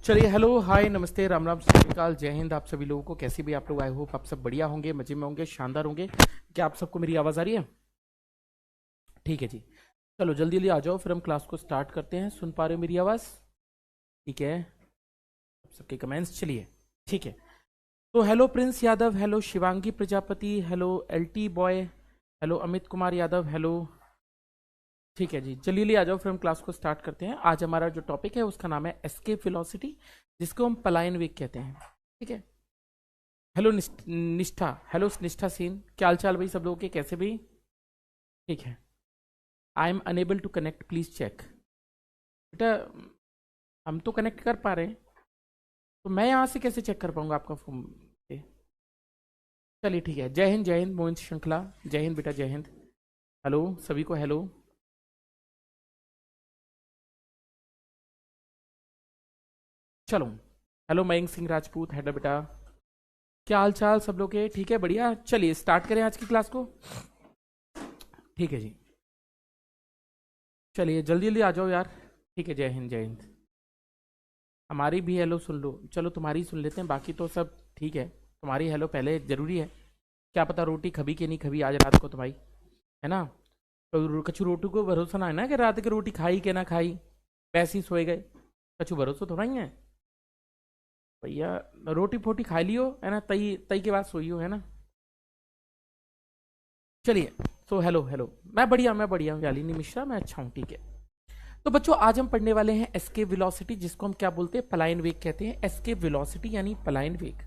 चलिए, हेलो, हाय, नमस्ते, राम राम, सत श्री अकाल, जय हिंद। आप सभी लोगों को कैसे भी आप लोग, आई होप आप सब बढ़िया होंगे, मजे में होंगे, शानदार होंगे। क्या आप सबको मेरी आवाज़ आ रही है? ठीक है जी। चलो जल्दी जल्दी आ जाओ, फिर हम क्लास को स्टार्ट करते हैं। सुन पा रहे हो मेरी आवाज़? ठीक है, आप सबके कमेंट्स। चलिए, ठीक है। तो hello Prince Yadav, hello Shivangi Prajapati, hello LT boy, hello Amit Kumar Yadav, hello. ठीक है जी, चलिए ले आ जाओ, फिर हम क्लास को स्टार्ट करते हैं। आज हमारा जो टॉपिक है उसका नाम है एस्केप वेलोसिटी, जिसको हम पलायन वेग कहते हैं। ठीक है। हेलो निष्ठा, हेलो निष्ठा सेन, क्या हाल चाल भाई सब लोगों के, कैसे भी? ठीक है। I am unable to connect, please check. बेटा, हम तो कनेक्ट कर पा रहे हैं, तो मैं यहाँ से कैसे चेक कर पाऊंगा आपका फोन? चलिए ठीक है। जय हिंद मोहित श्रृंखला, जय हिंद बेटा, जय हिंद। हेलो सभी को, हेलो। चलो, हेलो मयंक सिंह राजपूत, हेलो बेटा, क्या हाल चाल सब लोग के? ठीक है, बढ़िया। चलिए स्टार्ट करें आज की क्लास को। ठीक है जी, चलिए जल्दी जल्दी आ जाओ यार। ठीक है, जय हिंद, जय हिंद। हमारी भी हेलो सुन लो। चलो तुम्हारी सुन लेते हैं, बाकी तो सब ठीक है। तुम्हारी हेलो पहले जरूरी है। क्या पता रोटी खबी कि नहीं खबी आज रात को तुम्हारी, है ना? तो कछु रोटी को भरोसा ना है ना कि रात की रोटी खाई के ना खाई, वैसे ही सोए गए। कछु भरोसा थोड़ा ही है भैया। रोटी फोटी खा लियो, है ना? तई तई के बाद सोइयो, है ना? चलिए। तो हेलो हेलो, मैं बढ़िया हूँ यालिनी मिश्रा, मैं अच्छा हूँ। ठीक है। तो बच्चों, आज हम पढ़ने वाले हैं एस्केप वेलोसिटी, जिसको हम क्या बोलते हैं? पलायन वेग कहते हैं। एस्केप वेलोसिटी यानी पलायन वेग,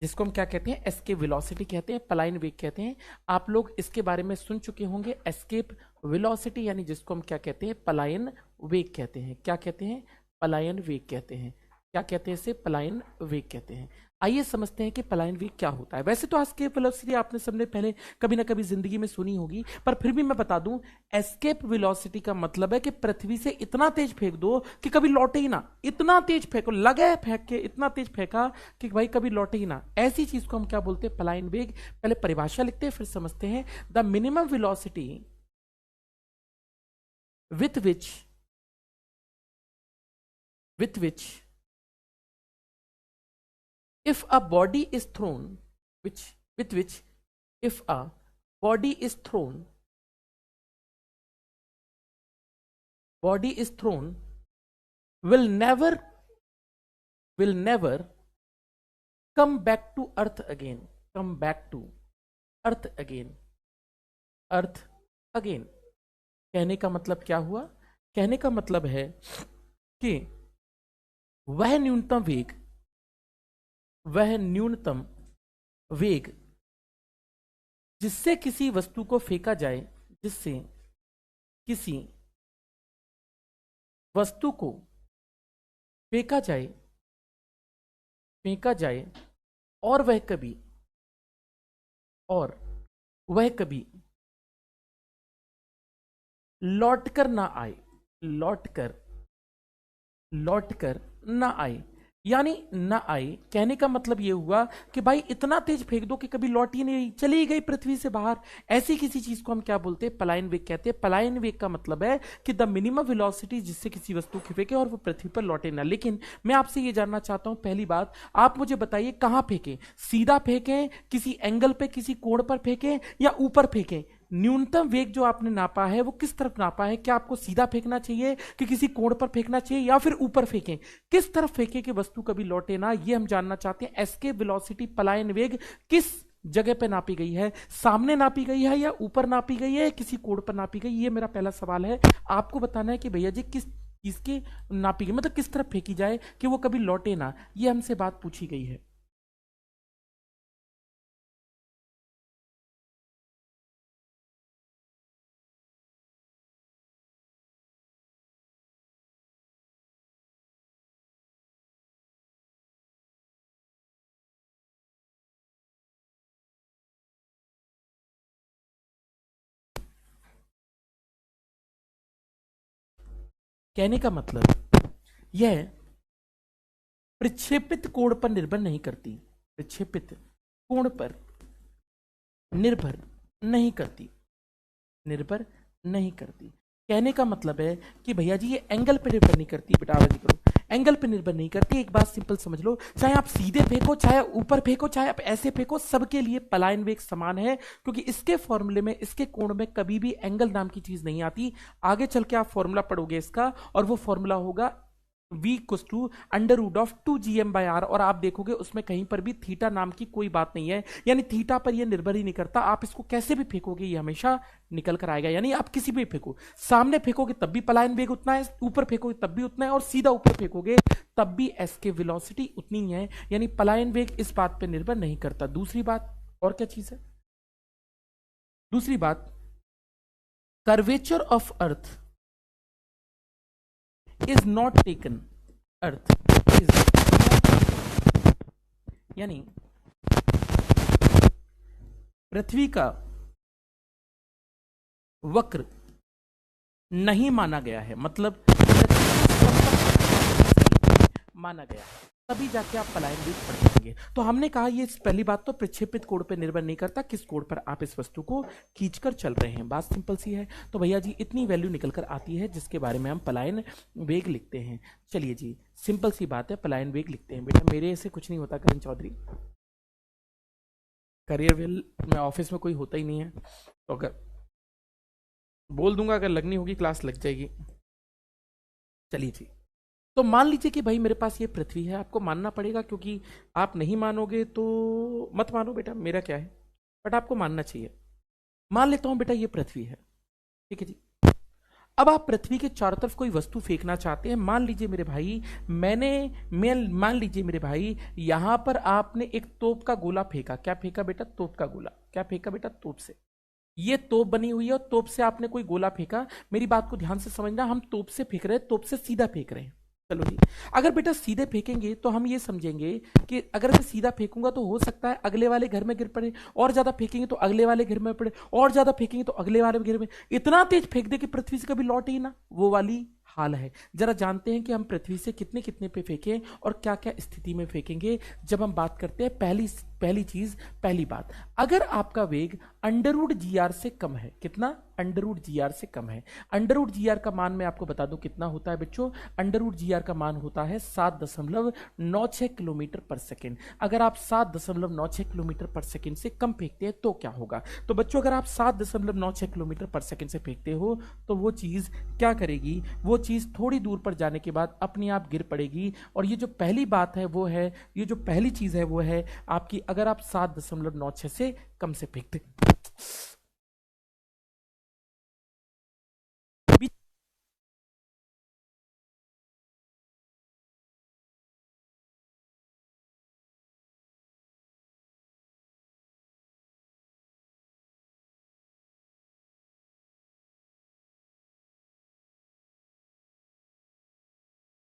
जिसको हम क्या कहते हैं? एस्केप वेलोसिटी कहते हैं, पलायन वेग कहते हैं। आप लोग इसके बारे में सुन चुके होंगे। एस्केप वेलोसिटी यानी जिसको हम क्या कहते हैं? पलायन वेग कहते हैं। क्या कहते हैं? पलायन वेग कहते हैं। क्या कहते हैं इसे? पलायन वेग कहते हैं। आइए समझते हैं कि पलायन वेग क्या होता है। वैसे तो एस्केप वेलोसिटी आपने सबने पहले कभी ना कभी जिंदगी में सुनी होगी, पर फिर भी मैं बता दूं, एस्केप वेलोसिटी का मतलब है कि पृथ्वी से इतना तेज फेंक दो कि कभी लौटे ही ना। इतना तेज फेंको, लगे फेंक के इतना तेज फेंका कि भाई कभी लौटे ही ना। ऐसी चीज को हम क्या बोलते हैं? पलायन वेग। पहले परिभाषा लिखते हैं, फिर समझते हैं। The minimum velocity with which with which if a body is thrown which with which if a body is thrown body is thrown will never come back to earth again, come back to earth again, earth again। कहने का मतलब क्या हुआ? कहने का मतलब है कि वह न्यूनतम वेग वह न्यूनतम वेग जिससे किसी वस्तु को फेंका जाए, जिससे किसी वस्तु को फेंका जाए फेंका जाए और और वह कभी लौटकर ना आए, लौटकर लौटकर ना आए, यानी ना आए। कहने का मतलब यह हुआ कि भाई इतना तेज फेंक दो कि कभी लौट ही नहीं, चली गई पृथ्वी से बाहर। ऐसी किसी चीज को हम क्या बोलते हैं? पलायन वेग कहते हैं। पलायन वेग का मतलब है कि द मिनिमम वेलोसिटी जिससे किसी वस्तु को फेंके और वो पृथ्वी पर लौटे ना। लेकिन मैं आपसे ये जानना चाहता हूं, पहली बात आप मुझे बताइए, कहां फेंके? सीधा फेंके, किसी एंगल पे, किसी कोण पर फेंके, या ऊपर फेंके? न्यूनतम वेग जो आपने नापा है वो किस तरफ नापा है? क्या आपको सीधा फेंकना चाहिए कि किसी कोण पर फेंकना चाहिए, या फिर ऊपर फेंकें? किस तरफ फेंके कि वस्तु कभी लौटे ना, ये हम जानना चाहते हैं। एस्केप वेलोसिटी, पलायन वेग किस जगह पे नापी गई है? सामने नापी गई है, या ऊपर नापी गई है, किसी कोण पर नापी गई? ये मेरा पहला सवाल है। आपको बताना है कि भैया जी किस चीज की नापी गई, मतलब किस तरफ फेंकी जाए कि वो कभी लौटे ना। ये हमसे बात पूछी गई है। कहने का मतलब यह प्रक्षेपित कोण पर निर्भर नहीं करती, प्रक्षेपित कोण पर निर्भर नहीं करती, निर्भर नहीं करती। कहने का मतलब है कि भैया जी ये एंगल पर निर्भर नहीं करती। बेटा आवाज करो, एंगल पे निर्भर नहीं करती। एक बात सिंपल समझ लो, चाहे आप सीधे फेंको, चाहे ऊपर फेंको, चाहे आप ऐसे फेंको, सबके लिए पलायन वेग समान है, क्योंकि इसके फॉर्मूले में, इसके कोण में कभी भी एंगल नाम की चीज नहीं आती। आगे चल के आप फॉर्मूला पढ़ोगे इसका, और वो फॉर्मूला होगा v equals to under root of 2gm/r, और आप देखोगे उसमें कहीं पर भी थीटा नाम की कोई बात नहीं है, यानी थीटा पर ये निर्भर ही नहीं करता। आप इसको कैसे भी फेंकोगे ये हमेशा निकल कर आएगा, यानी आप किसी भी फेंको, सामने फेंकोगे तब भी पलायन वेग उतना है, ऊपर फेंकोगे तब भी उतना है, और सीधा ऊपर फेंकोगे तब भी एस के वेलोसिटी उतनी ही है, यानी पलायन वेग इस बात पर निर्भर नहीं करता। दूसरी बात, और क्या चीज है दूसरी बात, curvature of earth is not taken, earth is, यानी पृथ्वी का वक्र नहीं माना गया है, मतलब माना गया है, तभी जाके आप पलायन वेग पढ़ पाएंगे। तो हमने कहा ये पहली बात तो प्रक्षेपित कोण पर निर्भर नहीं करता, किस कोण पर आप इस वस्तु को खींचकर चल रहे हैं। बात सिंपल सी है। तो भैया जी इतनी वैल्यू निकल कर आती है जिसके बारे में हम पलायन वेग लिखते हैं। चलिए जी, सिंपल सी बात है, पलायन वेग लिखते हैं। बेटा मेरे से कुछ नहीं होता करण चौधरी, करियर वेल में ऑफिस में कोई होता ही नहीं है, तो अगर बोल दूंगा, अगर लगनी होगी क्लास लग जाएगी। चलिए जी, तो मान लीजिए कि भाई मेरे पास ये पृथ्वी है, आपको मानना पड़ेगा, क्योंकि आप नहीं मानोगे तो मत मानो बेटा, मेरा क्या है, बट आपको मानना चाहिए। मान लेता हूं बेटा ये पृथ्वी है, ठीक है जी। अब आप पृथ्वी के चारों तरफ कोई वस्तु फेंकना चाहते हैं। मान लीजिए मेरे भाई, मान लीजिए मेरे भाई, यहां पर आपने एक तोप का गोला फेंका। क्या फेंका बेटा? तोप का गोला। क्या फेंका बेटा? तोप से। ये तोप बनी हुई है और तोप से आपने कोई गोला फेंका। मेरी बात को ध्यान से समझना, हम तोप से फेंक रहे हैं, तोप से सीधा फेंक रहे हैं। चलो जी, अगर बेटा सीधे फेंकेंगे तो हम ये समझेंगे कि अगर मैं सीधा फेंकूंगा तो हो सकता है अगले वाले घर में गिर पड़े, और ज्यादा फेंकेंगे तो अगले वाले घर में पड़े, और ज्यादा फेंकेंगे तो अगले वाले घर में, इतना तेज फेंक दे कि पृथ्वी से कभी लौटे ही ना, वो वाली हाल है। जरा जानते हैं कि हम पृथ्वी से कितने कितने पे फेंकें और क्या क्या स्थिति में फेंकेंगे। जब हम बात करते हैं पहली बात, अगर आपका वेग अंडरवुड जीआर से कम है, कितना? अंडरवुड जीआर से कम है। अंडरवुड जीआर का मान मैं आपको बता दूं कितना होता है बच्चों। अंडरवुड जीआर का मान होता है 7.96 किलोमीटर पर सेकेंड। अगर आप 7.96 किलोमीटर पर सेकेंड से कम फेंकते हैं तो क्या होगा? तो बच्चों अगर आप 7.96 किलोमीटर पर सेकेंड से फेंकते हो तो वो चीज क्या करेगी? वो चीज थोड़ी दूर पर जाने के बाद अपने आप गिर पड़ेगी। और ये जो पहली बात है वो है, ये जो पहली चीज है वो है आपकी, अगर आप 7.96 से कम से फेंकते।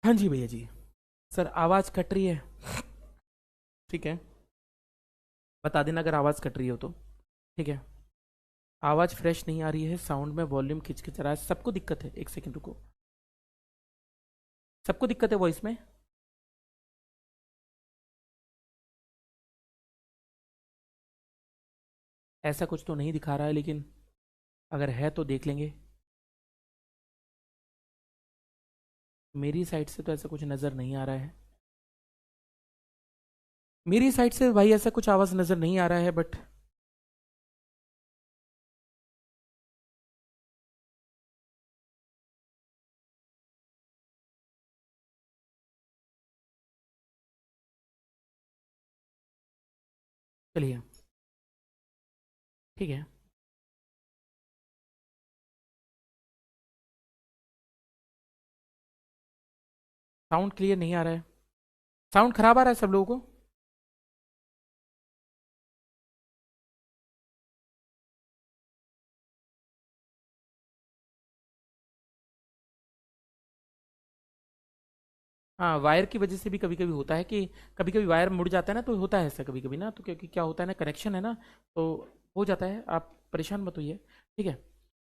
हाँ जी भैया जी। सर आवाज कट रही है, ठीक है, बता देना अगर आवाज कट रही हो तो, ठीक है। आवाज फ्रेश नहीं आ रही है, साउंड में वॉल्यूम खिंच रहा है, सबको दिक्कत है? एक सेकंड रुको, सबको दिक्कत है वॉइस में? ऐसा कुछ तो नहीं दिखा रहा है, लेकिन अगर है तो देख लेंगे। मेरी साइड से तो ऐसा कुछ नजर नहीं आ रहा है, मेरी साइड से भाई ऐसा कुछ आवाज नजर नहीं आ रहा है, बट चलिए ठीक है। साउंड क्लियर नहीं आ रहा है, साउंड खराब आ रहा है सब लोगों को? हाँ, वायर की वजह से भी कभी कभी होता है कि कभी कभी वायर मुड़ जाता है ना, तो होता है ऐसा कभी कभी ना, तो क्योंकि क्या होता है ना, कनेक्शन है ना, तो हो जाता है। आप परेशान मत होइए, ठीक है।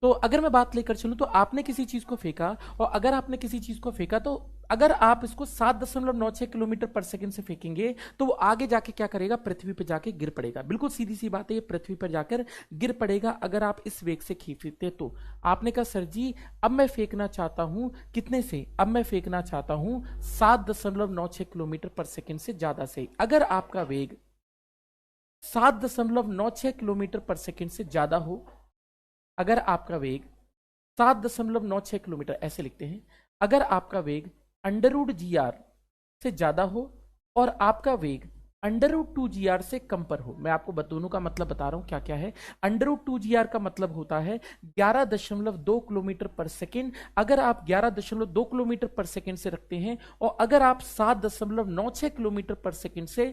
तो अगर मैं बात लेकर चलूं तो आपने किसी चीज को फेंका, और अगर आपने किसी चीज को फेंका तो अगर आप इसको 7.96 किलोमीटर पर सेकंड से फेंकेंगे तो वो आगे जाके क्या करेगा, पृथ्वी पर जाके गिर पड़ेगा। बिल्कुल सीधी सी बात है, ये पृथ्वी पर जाकर गिर पड़ेगा अगर आप इस वेग से खींचते तो। आपने कहा सर जी अब मैं फेंकना चाहता हूं कितने से, अब मैं फेंकना चाहता हूं 7.96 किलोमीटर पर सेकंड से ज्यादा से। अगर आपका वेग 7.96 किलोमीटर पर सेकंड से ज्यादा हो, अगर आपका वेग 7.96 किलोमीटर, ऐसे लिखते हैं, अगर आपका वेग √GR से ज्यादा हो और आपका वेग √2GR से कम पर हो। मैं आपको दोनों का मतलब बता रहा हूं क्या क्या है। √2GR का मतलब होता है 11.2 किलोमीटर पर सेकेंड। अगर आप 11.2 किलोमीटर पर सेकेंड से रखते हैं और अगर आप 7.96 किलोमीटर पर सेकेंड से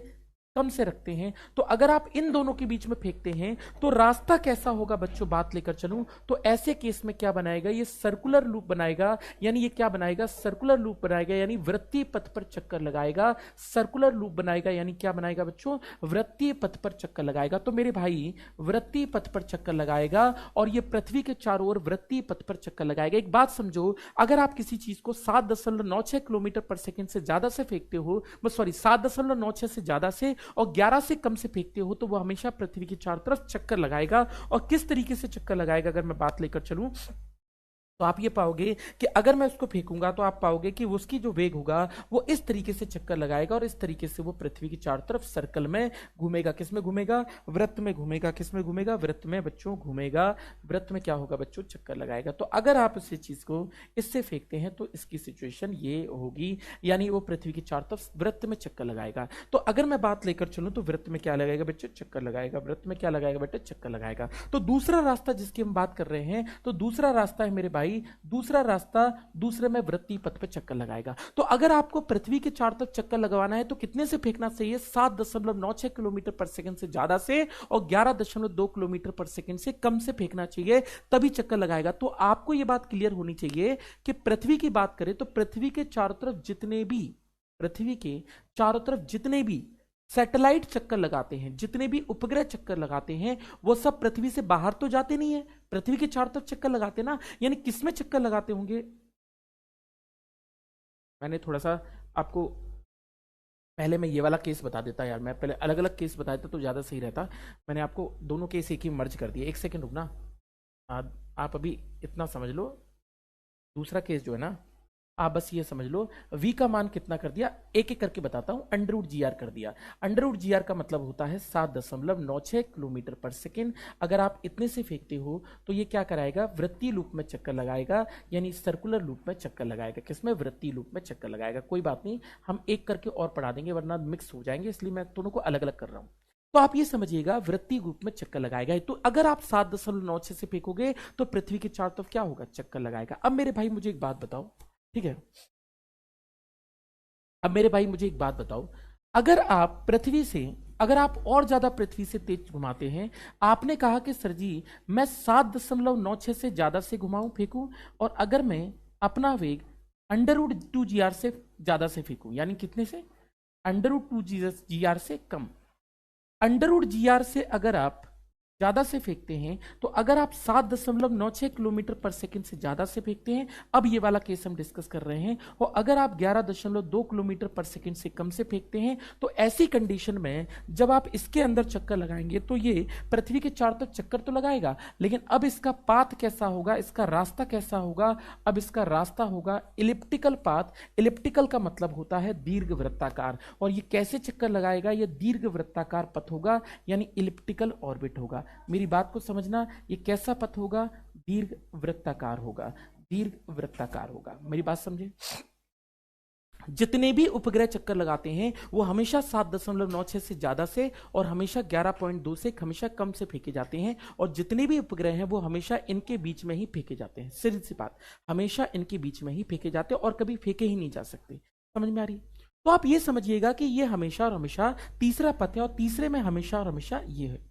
कम से रखते हैं, तो अगर आप इन दोनों के बीच में फेंकते हैं तो रास्ता कैसा होगा बच्चों, बात लेकर चलूं तो ऐसे केस में क्या बनाएगा, ये सर्कुलर लूप बनाएगा। यानी ये क्या बनाएगा, सर्कुलर लूप बनाएगा, यानी वृत्तीय पथ पर चक्कर लगाएगा। सर्कुलर लूप बनाएगा यानी क्या बनाएगा बच्चों, वृत्तीय पथ पर चक्कर लगाएगा। तो मेरे भाई वृत्तीय पथ पर चक्कर लगाएगा और ये पृथ्वी के चारों ओर वृत्तीय पथ पर चक्कर लगाएगा। एक बात समझो, अगर आप किसी चीज को 7.96 किलोमीटर पर सेकेंड से ज्यादा से फेंकते हो, सॉरी 7.96 से ज्यादा से और 11 से कम से फेंकते हो, तो वो हमेशा पृथ्वी की चारों तरफ चक्कर लगाएगा। और किस तरीके से चक्कर लगाएगा अगर मैं बात लेकर चलूं तो आप ये पाओगे कि अगर मैं उसको फेंकूंगा तो आप पाओगे कि उसकी जो वेग होगा वो इस तरीके से चक्कर लगाएगा और इस तरीके से वो पृथ्वी की चारों तरफ सर्कल में घूमेगा। किस में घूमेगा, वृत्त में घूमेगा। किस में घूमेगा, वृत्त में बच्चों घूमेगा। वृत्त में क्या होगा बच्चों, चक्कर लगाएगा। तो अगर आप इस चीज को इससे फेंकते हैं तो इसकी सिचुएशन ये होगी, यानी वो पृथ्वी की चारों तरफ वृत्त में चक्कर लगाएगा। तो अगर मैं बात लेकर चलूं तो वृत्त में क्या लगाएगा बच्चों, चक्कर लगाएगा। वृत्त में क्या लगाएगा बेटे, चक्कर लगाएगा। तो दूसरा रास्ता जिसकी हम बात कर रहे हैं, तो दूसरा रास्ता है मेरे भाई, दूसरा रास्ता, दूसरे में वृत्तीय पथ पर चक्कर लगाएगा। तो अगर आपको पृथ्वी के चारों तरफ चक्कर लगवाना है तो कितने से फेंकना चाहिए, 7.96 किलोमीटर पर सेकंड से ज्यादा से और 11.2 किलोमीटर पर सेकंड से कम से फेंकना चाहिए, तभी चक्कर लगाएगा। तो आपको यह बात क्लियर होनी चाहिए कि पृथ्वी की बात करें तो पृथ्वी के चारों तरफ जितने भी, पृथ्वी के चारों तरफ जितने भी सैटेलाइट चक्कर लगाते हैं, जितने भी उपग्रह चक्कर लगाते हैं, वो सब पृथ्वी से बाहर तो जाते नहीं है, पृथ्वी के चारों तरफ चक्कर लगाते ना। यानी किसमें चक्कर लगाते होंगे, मैंने थोड़ा सा आपको पहले मैं ये वाला केस बता देता यार, मैं पहले अलग अलग केस बताया था तो ज्यादा सही रहता। मैंने आपको दोनों केस एक ही मर्ज कर दिया। एक सेकंड रुकना, आप अभी इतना समझ लो। दूसरा केस जो है ना, आप बस ये समझ लो, v का मान कितना कर दिया, एक एक करके बताता हूं। √GR कर दिया। √GR का मतलब होता है 7.96 किलोमीटर पर सेकेंड। अगर आप इतने से फेंकते हो तो ये क्या कराएगा, वृत्तीय लूप में चक्कर लगाएगा, यानी सर्कुलर लूप में चक्कर लगाएगा। किसमें, वृत्तीय लूप में चक्कर लगाएगा। कोई बात नहीं, हम एक करके और पढ़ा देंगे वरना मिक्स हो जाएंगे, इसलिए मैं दोनों को अलग अलग कर रहा हूं। तो आप ये समझिएगा, वृत्तीय रूप में चक्कर लगाएगा। तो अगर आप 7.96 से फेंकोगे तो पृथ्वी के चारों तरफ क्या होगा, चक्कर लगाएगा। अब मेरे भाई मुझे एक बात बताओ, ठीक है, अब मेरे भाई मुझे एक बात बताओ, अगर आप पृथ्वी से, अगर आप और ज्यादा पृथ्वी से तेज घुमाते हैं, आपने कहा कि सर जी मैं 7.96 से ज्यादा से घुमाऊं, फेंकूं, और अगर मैं अपना वेग √2GR से ज्यादा से फेंकूं, यानी कितने से, √2GR से कम। √GR से अगर आप ज्यादा से फेंकते हैं, तो अगर आप 7.96 किलोमीटर पर सेकंड से ज्यादा से फेंकते हैं, अब ये वाला केस हम डिस्कस कर रहे हैं, और अगर आप 11.2 किलोमीटर पर सेकंड से कम से फेंकते हैं, तो ऐसी कंडीशन में जब आप इसके अंदर चक्कर लगाएंगे तो ये पृथ्वी के चारों तरफ चक्कर तो लगाएगा, लेकिन अब इसका पाथ कैसा होगा, इसका रास्ता कैसा होगा, अब इसका रास्ता होगा इलिप्टिकल पाथ। इलिप्टिकल का मतलब होता है दीर्घ वृत्ताकार, और ये कैसे चक्कर लगाएगा, ये दीर्घ वृत्ताकार पथ होगा, यानी इलिप्टिकल ऑर्बिट होगा। मेरी बात को समझना, ये कैसा पथ होगा, दीर्घ वृत्ताकार होगा, दीर्घ वृत्ताकार होगा। मेरी बात समझे, जितने भी उपग्रह चक्कर लगाते हैं वो हमेशा 7.96 से ज्यादा से और हमेशा 11.2 से हमेशा कम से फेंके जाते हैं, और जितने भी उपग्रह हैं वो हमेशा इनके बीच में ही फेंके जाते हैं। सीधी सी बात, हमेशा इनके बीच में ही फेंके जाते हैं और कभी फेंके ही नहीं जा सकते। समझ में आ रही, तो आप ये समझिएगा कि ये हमेशा और हमेशा तीसरा पथ है, और तीसरे में हमेशा और हमेशा ये है।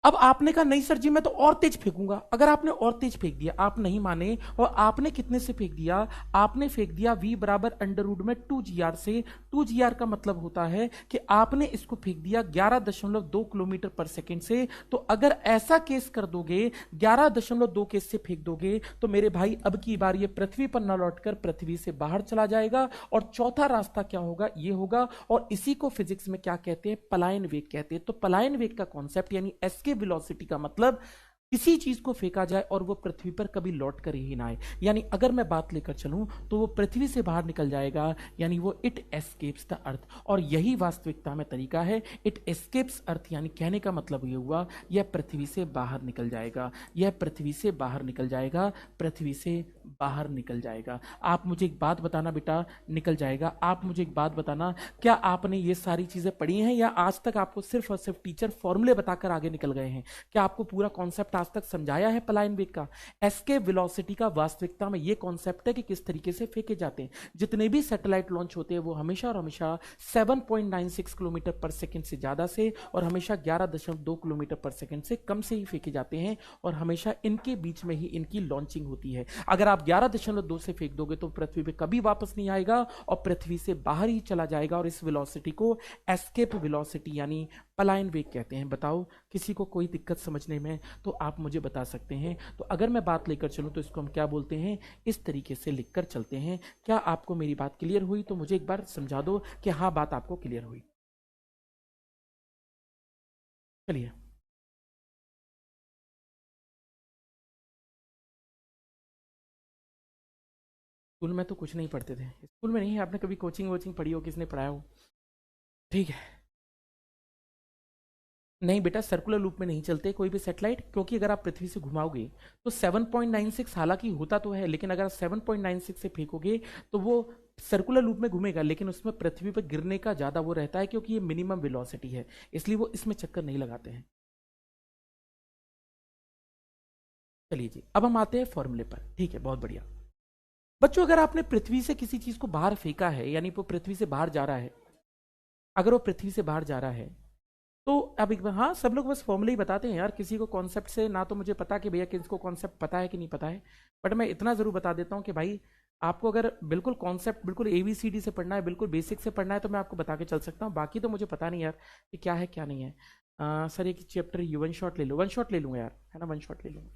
अब आपने कहा नहीं सर जी मैं तो और तेज फेंकूंगा। अगर आपने और तेज फेंक दिया, आप नहीं माने, और आपने कितने से फेंक दिया, आपने फेंक दिया v बराबर अंडर रूट में 2gr से। 2gr का मतलब होता है कि आपने इसको फेंक दिया 11.2 किलोमीटर पर सेकंड से। तो अगर ऐसा केस कर दोगे, 11.2 केस से फेंक दोगे, तो मेरे भाई अब की बार ये पृथ्वी पर न लौटकर पृथ्वी से बाहर चला जाएगा। और चौथा रास्ता क्या होगा, ये होगा। और इसी को फिजिक्स में क्या कहते हैं, पलायन वेग कहते हैं। तो पलायन वेग का कॉन्सेप्ट यानी एस्केप वेलोसिटी का मतलब किसी चीज को फेंका जाए और वो पृथ्वी पर कभी लौट कर ही ना आए। यानी अगर मैं बात लेकर चलूं तो वो पृथ्वी से बाहर निकल जाएगा, यानी वो इट एस्केप्स द अर्थ। और यही वास्तविकता में तरीका है, इट एस्केप्स अर्थ, यानी कहने का मतलब ये हुआ यह पृथ्वी से बाहर निकल जाएगा, यह पृथ्वी से बाहर निकल जाएगा, पृथ्वी से बाहर निकल जाएगा। आप मुझे एक बात बताना बेटा, निकल जाएगा, आप मुझे एक बात बताना, क्या आपने ये सारी चीजें पढ़ी हैं या आज तक आपको सिर्फ और सिर्फ टीचर फॉर्मूले बताकर आगे निकल गए हैं? क्या आपको पूरा कॉन्सेप्ट आज तक समझाया है पलायन वेग का? एस्केप वेलोसिटी का वास्तविकता में ये कॉन्सेप्ट है कि किस तरीके से फेंके जाते हैं। जितने भी सैटेलाइट लॉन्च होते हैं वो हमेशा और हमेशा 7.96 किलोमीटर पर सेकंड से ज्यादा से और हमेशा 11.2 किलोमीटर पर सेकंड से कम से ही फेंके जाते हैं, और हमेशा इनके बीच में ही इनकी लॉन्चिंग होती है। अगर आप 11.2 से फेंक दोगे तो पृथ्वी पे कभी वापस नहीं आएगा और पृथ्वी से बाहर ही चला जाएगा, और इस वेलोसिटी को एस्केप वेलोसिटी यानी पलायन वेग कहते हैं। बताओ किसी को कोई दिक्कत समझने में तो आप मुझे बता सकते हैं। तो अगर मैं बात लेकर चलूं तो इसको हम क्या बोलते हैं, इस तरीके से लिखकर चलते हैं। क्या आपको मेरी बात क्लियर हुई? तो मुझे एक बार समझा दो कि हाँ बात आपको क्लियर हुई। चलिए, स्कूल में तो कुछ नहीं पढ़ते थे। स्कूल में नहीं, आपने कभी कोचिंग वोचिंग पढ़ी हो, किसने पढ़ाया हो? ठीक है। नहीं बेटा, सर्कुलर लूप में नहीं चलते कोई भी सैटेलाइट, क्योंकि अगर आप पृथ्वी से घुमाओगे तो 7.96 हालांकि होता तो है, लेकिन अगर आप 7.96 से फेंकोगे तो वो सर्कुलर लूप में घूमेगा, लेकिन उसमें पृथ्वी पर गिरने का ज्यादा वो रहता है, क्योंकि ये मिनिमम वेलोसिटी है, इसलिए वो इसमें चक्कर नहीं लगाते हैं। चलिए जी, अब हम आते हैं फॉर्मूले पर। ठीक है, बहुत बढ़िया। बच्चों, अगर आपने पृथ्वी से किसी चीज को बाहर फेंका है, यानी वो पृथ्वी से बाहर जा रहा है, अगर वो पृथ्वी से बाहर जा रहा है तो अब एक बार, हाँ सब लोग बस फॉर्मूला ही बताते हैं यार, किसी को कॉन्सेप्ट से ना तो मुझे पता कि भैया किसको कॉन्सेप्ट पता है कि नहीं पता है। बट मैं इतना जरूर बता देता हूँ कि भाई आपको अगर बिल्कुल कॉन्सेप्ट बिल्कुल ABCD से पढ़ना है, बिल्कुल बेसिक से पढ़ना है, तो मैं आपको बता के चल सकता हूँ। बाकी तो मुझे पता नहीं यार कि क्या है क्या नहीं है। सर एक चैप्टर यू वन शॉट ले लो, वन शॉट ले लूँगा यार, है ना, वन शॉट ले लूँगा।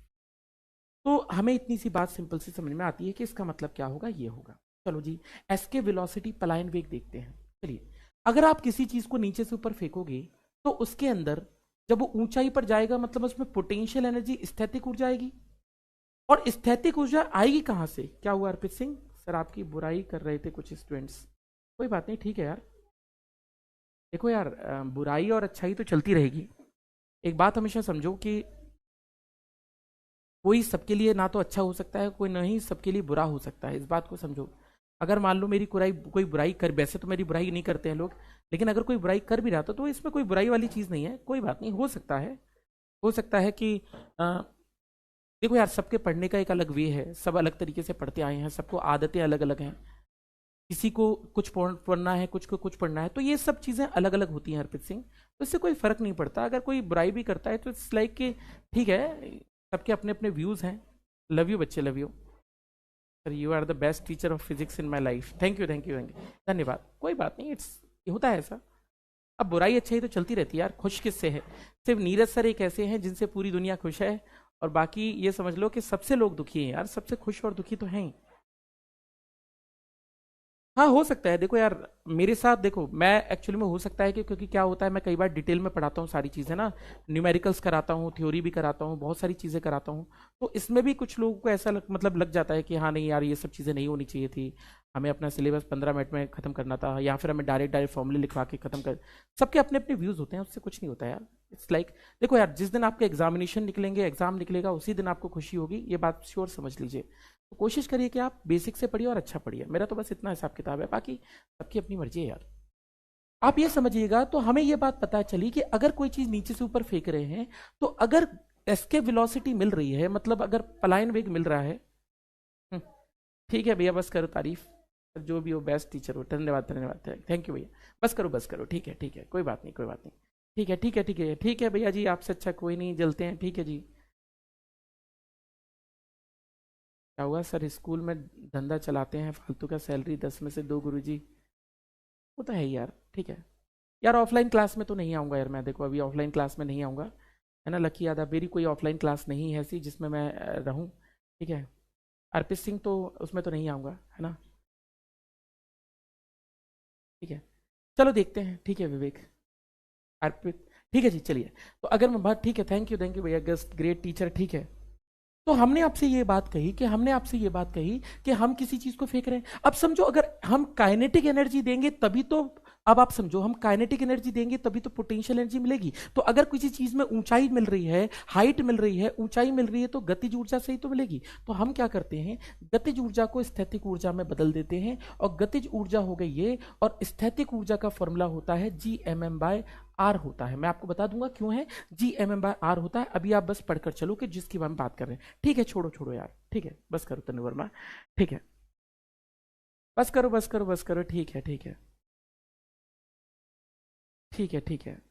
तो हमें इतनी सी बात सिंपल सी समझ में आती है कि इसका मतलब क्या होगा, ये होगा। चलो जी, एस्के वेलोसिटी पलायन वेग देखते हैं। चलिए, अगर आप किसी चीज को नीचे से ऊपर फेंकोगे तो उसके अंदर जब वो ऊंचाई पर जाएगा, मतलब उसमें पोटेंशियल एनर्जी स्थैतिक ऊर्जा आएगी। और स्थैतिक ऊर्जा आएगी कहां से? क्या हुआ अर्पित सिंह सर, आपकी बुराई कर रहे थे कुछ स्टूडेंट्स। कोई बात नहीं, ठीक है यार। देखो यार, बुराई और अच्छाई तो चलती रहेगी। एक बात हमेशा समझो कि कोई सबके लिए ना तो अच्छा हो सकता है, कोई नहीं सबके लिए बुरा हो सकता है, इस बात को समझो। अगर मान लो मेरी कोई बुराई कर, वैसे तो मेरी बुराई नहीं करते हैं लोग, लेकिन अगर कोई बुराई कर भी रहा था तो इसमें कोई बुराई वाली चीज़ नहीं है, कोई बात नहीं, हो सकता है। हो सकता है कि देखो यार, सबके पढ़ने का एक अलग वे है, सब अलग तरीके से पढ़ते आए हैं, सबको आदतें अलग अलग हैं। किसी को कुछ पढ़ना है, कुछ को कुछ पढ़ना है, तो ये सब चीज़ें अलग अलग होती हैं हरप्रीत सिंह। तो इससे कोई फर्क नहीं पड़ता। अगर कोई बुराई भी करता है तो इट्स लाइक कि ठीक है, सबके अपने अपने व्यूज़ हैं। लव यू बच्चे, love you sir, you are the best teacher of physics in my life. Thank you thank you thank you, धन्यवाद। कोई बात नहीं, इट्स होता है ऐसा। अब बुराई अच्छाई तो चलती रहती है यार। खुश किससे है? सिर्फ नीरज सर एक ऐसे हैं जिनसे पूरी दुनिया खुश है, और बाकी ये समझ लो कि सबसे लोग दुखी हैं यार, सबसे खुश और दुखी तो हैं ही। हाँ हो सकता है। देखो यार, मेरे साथ देखो, मैं एक्चुअली में हो सकता है कि क्योंकि क्या होता है, मैं कई बार डिटेल में पढ़ाता हूँ सारी चीज़ें ना, न्यूमेरिकल्स कराता हूँ, थ्योरी भी कराता हूँ, बहुत सारी चीज़ें कराता हूँ। तो इसमें भी कुछ लोगों को ऐसा मतलब लग जाता है कि हाँ नहीं यार, ये सब चीज़ें नहीं होनी चाहिए थी, हमें अपना सिलेबस 15 मिनट में ख़त्म करना था, या फिर हमें डायरेक्ट डायरेक्ट फॉर्मूले लिखवा के ख़त्म कर। सबके अपने अपने व्यूज़ होते हैं, उससे कुछ नहीं होता यार। इट्स लाइक देखो यार, जिस दिन आपके एग्जामिनेशन निकलेंगे, एग्जाम निकलेगा, उसी दिन आपको खुशी होगी, ये बात श्योर समझ लीजिए। तो कोशिश करिए कि आप बेसिक से पढ़िए और अच्छा पढ़िए। मेरा तो बस इतना हिसाब किताब है, बाकी सबकी अपनी मर्जी है यार। आप ये समझिएगा, तो हमें ये बात पता चली कि अगर कोई चीज नीचे से ऊपर फेंक रहे हैं, तो अगर एस्केप वेलोसिटी मिल रही है, मतलब अगर पलायन वेग मिल रहा है। हम्म, ठीक है भैया, बस करो तारीफ। जो भी हो, बेस्ट टीचर हो, धन्यवाद धन्यवाद, थैंक यू भैया। बस करो बस करो, ठीक है ठीक है, कोई बात नहीं कोई बात नहीं। ठीक है ठीक है ठीक है ठीक है भैया जी, आपसे अच्छा कोई नहीं, जलते हैं, ठीक है जी। क्या हुआ सर, स्कूल में धंधा चलाते हैं फालतू का, सैलरी 10 में से 2 गुरुजी। वो तो है ही यार, ठीक है। यार ऑफलाइन क्लास में तो नहीं आऊँगा यार मैं, देखो अभी ऑफलाइन क्लास में नहीं आऊँगा, है ना लकी यादव, मेरी कोई ऑफलाइन क्लास नहीं है ऐसी जिसमें मैं रहूँ, ठीक है। अर्पित सिंह तो उसमें तो नहीं आऊँगा, है ना, ठीक है। चलो देखते हैं, ठीक है विवेक, अर्पित, ठीक है जी, चलिए। तो अगर मैं बात, ठीक है, थैंक यू भैया, गेस्ट ग्रेट टीचर, ठीक है। तो हमने आपसे ये बात कही कि हम किसी चीज को फेंक रहे हैं। अब समझो, अगर हम काइनेटिक एनर्जी देंगे तभी तो, अब आप समझो, हम काइनेटिक एनर्जी देंगे तभी तो पोटेंशियल एनर्जी मिलेगी। तो अगर किसी चीज में ऊंचाई मिल रही है, हाइट मिल रही है, ऊंचाई मिल रही है, तो गतिज ऊर्जा से ही तो मिलेगी। तो हम क्या करते हैं, गतिज ऊर्जा को स्थैतिक ऊर्जा में बदल देते हैं, और गतिज ऊर्जा हो गई ये, और स्थैतिक ऊर्जा का फॉर्मूला होता है G M M by R होता है। मैं आपको बता दूंगा क्यों है G M M by R होता है, अभी आप बस पढ़कर चलो कि जिसकी हम बात कर रहे हैं, ठीक है। छोड़ो छोड़ो यार, ठीक है, बस करो तनु वर्मा, ठीक है, बस करो बस करो बस करो, ठीक है ठीक है ठीक है ठीक है।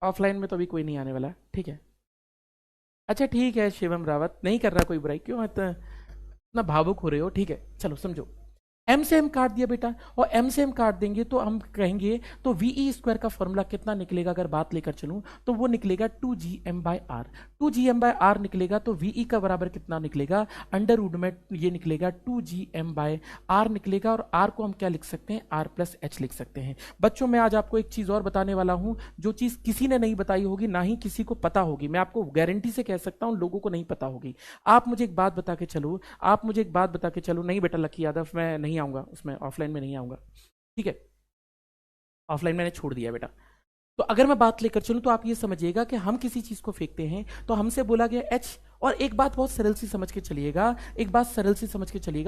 ऑफलाइन में तो अभी कोई नहीं आने वाला, ठीक है। अच्छा ठीक है शिवम रावत, नहीं कर रहा कोई बुराई, क्यों इतना भावुक हो रहे हो, ठीक है। चलो समझो, एम से एम काट दिया बेटा, और एम से एम काट देंगे तो हम कहेंगे, तो वीई स्क्वायर का फॉर्मूला कितना निकलेगा, अगर बात लेकर चलूं तो वो निकलेगा 2gm/r। 2gm/r निकलेगा तो वीई का बराबर कितना निकलेगा, अंडर रूट में ये निकलेगा 2gm/r निकलेगा, और r को हम क्या लिख सकते हैं, r+h लिख सकते हैं। बच्चों मैं आज आपको एक चीज और बताने वाला हूं, जो चीज किसी ने नहीं बताई होगी, ना ही किसी को पता होगी, मैं आपको गारंटी से कह सकता हूं लोगों को नहीं पता होगी। आप मुझे एक बात बता के चलो, नहीं बेटा लकी यादव, मैं नहीं आऊंगा उसमें, ऑफलाइन में नहीं आऊंगा, ठीक है, ऑफलाइन मैंने छोड़ दिया बेटा। तो अगर मैं बात लेकर चलूं तो आप ये समझिएगा कि हम किसी चीज को फेंकते हैं तो हमसे बोला गया एच, और एक बात बहुत सरल सी समझ के चलिएगा,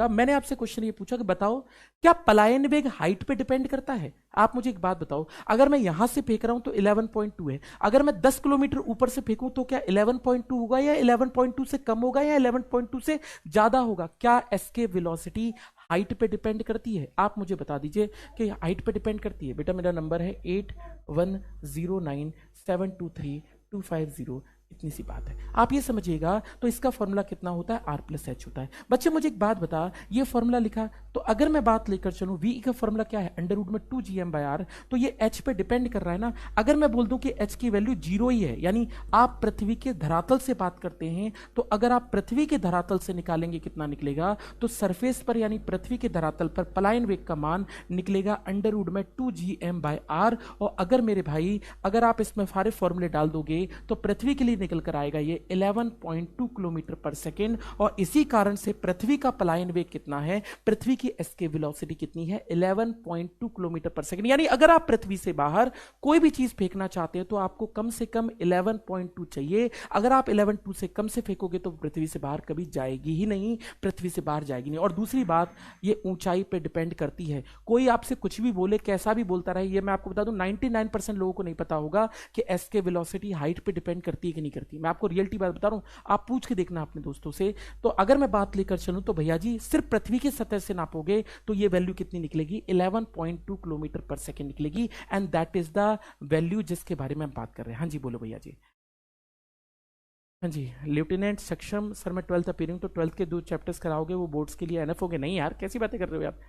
मैंने आपसे क्वेश्चन ये पूछा कि बताओ, क्या पलायन वेग हाइट पे डिपेंड करता है। आप मुझे एक बात बताओ, अगर मैं यहां से फेंक रहा हूं तो 11.2 है, अगर मैं 10 किलोमीटर ऊपर से फेंकूं तो क्या 11.2 होगा, या 11.2 से कम होगा, या 11.2 से ज्यादा होगा। क्या एस्केप वेलोसिटी हाइट पे डिपेंड करती है, आप मुझे बता दीजिए कि हाइट पे डिपेंड करती है। बेटा मेरा नंबर है 8109723250, इतनी सी बात है, आप ये समझिएगा। तो इसका फॉर्मूला कितना होता है, r+h होता है। बच्चे मुझे एक बात बता, ये फॉर्मूला लिखा, तो अगर मैं बात लेकर चलूं वी का फॉर्मूला क्या है, अंडर रूट में 2gm/r, तो ये h पे डिपेंड कर रहा है ना। अगर मैं बोल दूं कि h की वैल्यू 0 ही है, यानी आप पृथ्वी के धरातल से बात करते हैं, तो अगर आप पृथ्वी के धरातल से निकालेंगे कितना निकलेगा, तो सरफेस पर यानी पृथ्वी के धरातल पर पलायन वेग का मान निकलेगा अंडर रूट में 2gm/r। और अगर मेरे भाई, अगर आप इसमें सारे फॉर्मूले डाल दोगे तो पृथ्वी के लिए निकल कर आएगा ये 11.2 किलोमीटर पर सेकेंड, और इसी कारण से पृथ्वी का पलायन वेग कितना है, पृथ्वी की एस्केप वेलोसिटी कितनी है, 11.2 किलोमीटर पर सेकेंड। यानी अगर आप पृथ्वी से बाहर कोई भी चीज फेंकना चाहते हैं तो आपको कम से कम 11.2 चाहिए। अगर आप 11.2 से कम से फेंकोगे तो पृथ्वी से बाहर कभी जाएगी ही नहीं, पृथ्वी से बाहर जाएगी नहीं। और दूसरी बात, ये ऊंचाई पे डिपेंड करती है, कोई आपसे कुछ भी बोले, कैसा भी बोलता रहे, ये मैं आपको बता दूं 99% लोगों को नहीं पता होगा कि एस्केप वेलोसिटी हाइट पे डिपेंड करती है कि नहीं करती। मैं आपको रियलिटी बात बता रहा हूं, आप पूछ के देखना अपने दोस्तों से। तो अगर मैं बात लेकर चलूं तो भैया जी, सिर्फ पृथ्वी की सतह से नापोगे तो ये वैल्यू कितनी निकलेगी, 11.2 किलोमीटर पर सेकेंड निकलेगी, and that is the value जिसके बारे में हम बात कर रहे हैं। हाँ जी बोलो भैया जी। हाँ जी लेफ्टिनेंट सक्षम सर, मैं 12th अपीयरिंग, तो 12th के 2 चैप्टर्स कराओगे, वो बोर्ड्स के लिए एनएफ हो गए। नहीं यार, कैसी बातें कर रहे हो यार,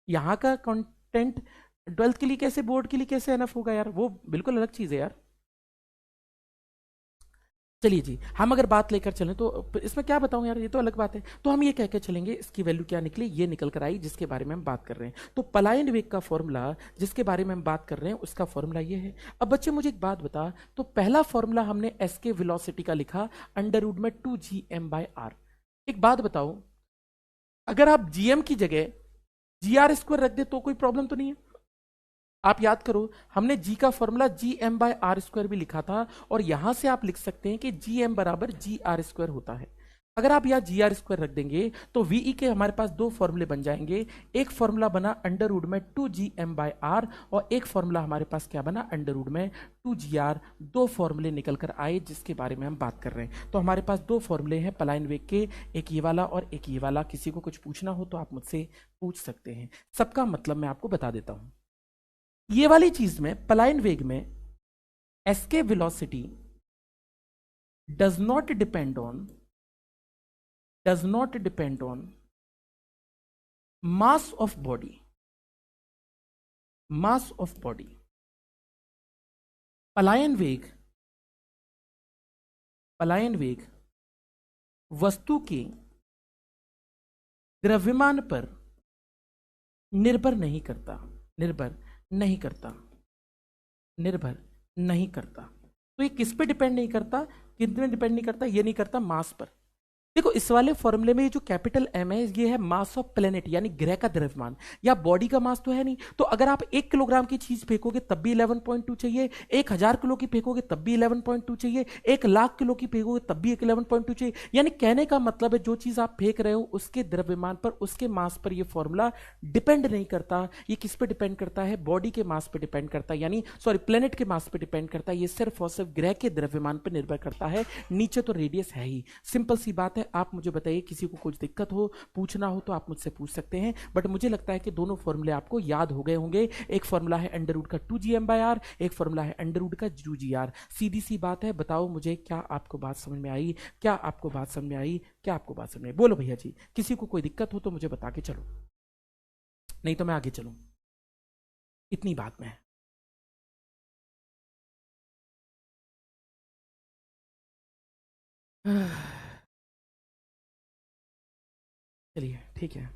यहाँ का कंटेंट 12th के लिए कैसे, बोर्ड के लिए कैसे एनएफ होगा यार, वो बिल्कुल अलग चीज़ है यार। चलिए जी, हम अगर बात लेकर चलें तो इसमें क्या बताऊं यार, ये तो अलग बात है। तो हम ये कह के चलेंगे, इसकी वैल्यू क्या निकली, ये निकल कर आई जिसके बारे में हम बात कर रहे हैं। तो पलायन वेग का फॉर्मूला जिसके बारे में हम बात कर रहे हैं, उसका फॉर्मूला ये है। अब बच्चे मुझे एक बात बता, तो पहला फॉर्मूला हमने एस के वेलोसिटी का लिखा अंडर रूट में 2gm/r। एक बात बताओ, अगर आप जीएम की जगह GR² रख दे तो कोई प्रॉब्लम तो नहीं है। आप याद करो, हमने जी का फॉर्मूला GM/r² भी लिखा था, और यहां से आप लिख सकते हैं कि GM बराबर GR² होता है। अगर आप यहाँ GR² रख देंगे तो VE के हमारे पास 2 फॉर्मूले बन जाएंगे। एक फॉर्मूला बना अंडर रूट में 2gm/r, और एक फॉर्मूला हमारे पास क्या बना, अंडर रूट में 2gr। 2 फॉर्मूले निकल कर आए जिसके बारे में हम बात कर रहे हैं। तो हमारे पास 2 फॉर्मूले हैं पलायन वेग के, एक ये वाला और एक ये वाला। किसी को कुछ पूछना हो तो आप मुझसे पूछ सकते हैं। सबका मतलब मैं आपको बता देता हूं। ये वाली चीज में, पलायन वेग में, escape velocity does not depend on mass of body. पलायन वेग वस्तु के द्रव्यमान पर निर्भर नहीं करता। तो ये किस पे डिपेंड नहीं करता, कितने डिपेंड नहीं करता, ये नहीं करता मास पर। देखो इस वाले फॉर्मूले में ये जो कैपिटल एम है ये है मास ऑफ प्लेनेट यानी ग्रह का द्रव्यमान, या बॉडी का मास तो है नहीं। तो अगर आप 1 किलोग्राम की चीज फेंकोगे तब भी 11.2 चाहिए, 1000 किलो की फेंकोगे तब भी 11.2 चाहिए, 1,00,000 किलो की फेंकोगे तब भी 11.2 चाहिए। यानी कहने का मतलब है जो चीज आप फेंक रहे हो उसके द्रव्यमान पर, उसके मास पर ये फॉर्मूला डिपेंड नहीं करता। ये किस पे डिपेंड करता है, बॉडी के मास पे डिपेंड करता है, यानी सॉरी प्लेनेट के मास पे डिपेंड करता है। ये सिर्फ और सिर्फ ग्रह के द्रव्यमान पर निर्भर करता है। नीचे तो रेडियस है ही, सिंपल सी बात है। आप मुझे बताइए, किसी को कुछ दिक्कत हो, पूछना हो तो आप मुझसे पूछ सकते हैं, बट मुझे लगता है कि दोनों फॉर्मूले आपको याद हो गए होंगे। एक फॉर्मूला है अंडर रूट का 2gm/r, एक फॉर्मूला है अंडर रूट का 2gr। सीधी सी बात है, बताओ मुझे क्या आपको बात समझ में आई, बोलो भैया जी। किसी को कोई दिक्कत हो तो मुझे बता के चलो, नहीं तो मैं आगे चलूं। इतनी बात में चलिए ठीक है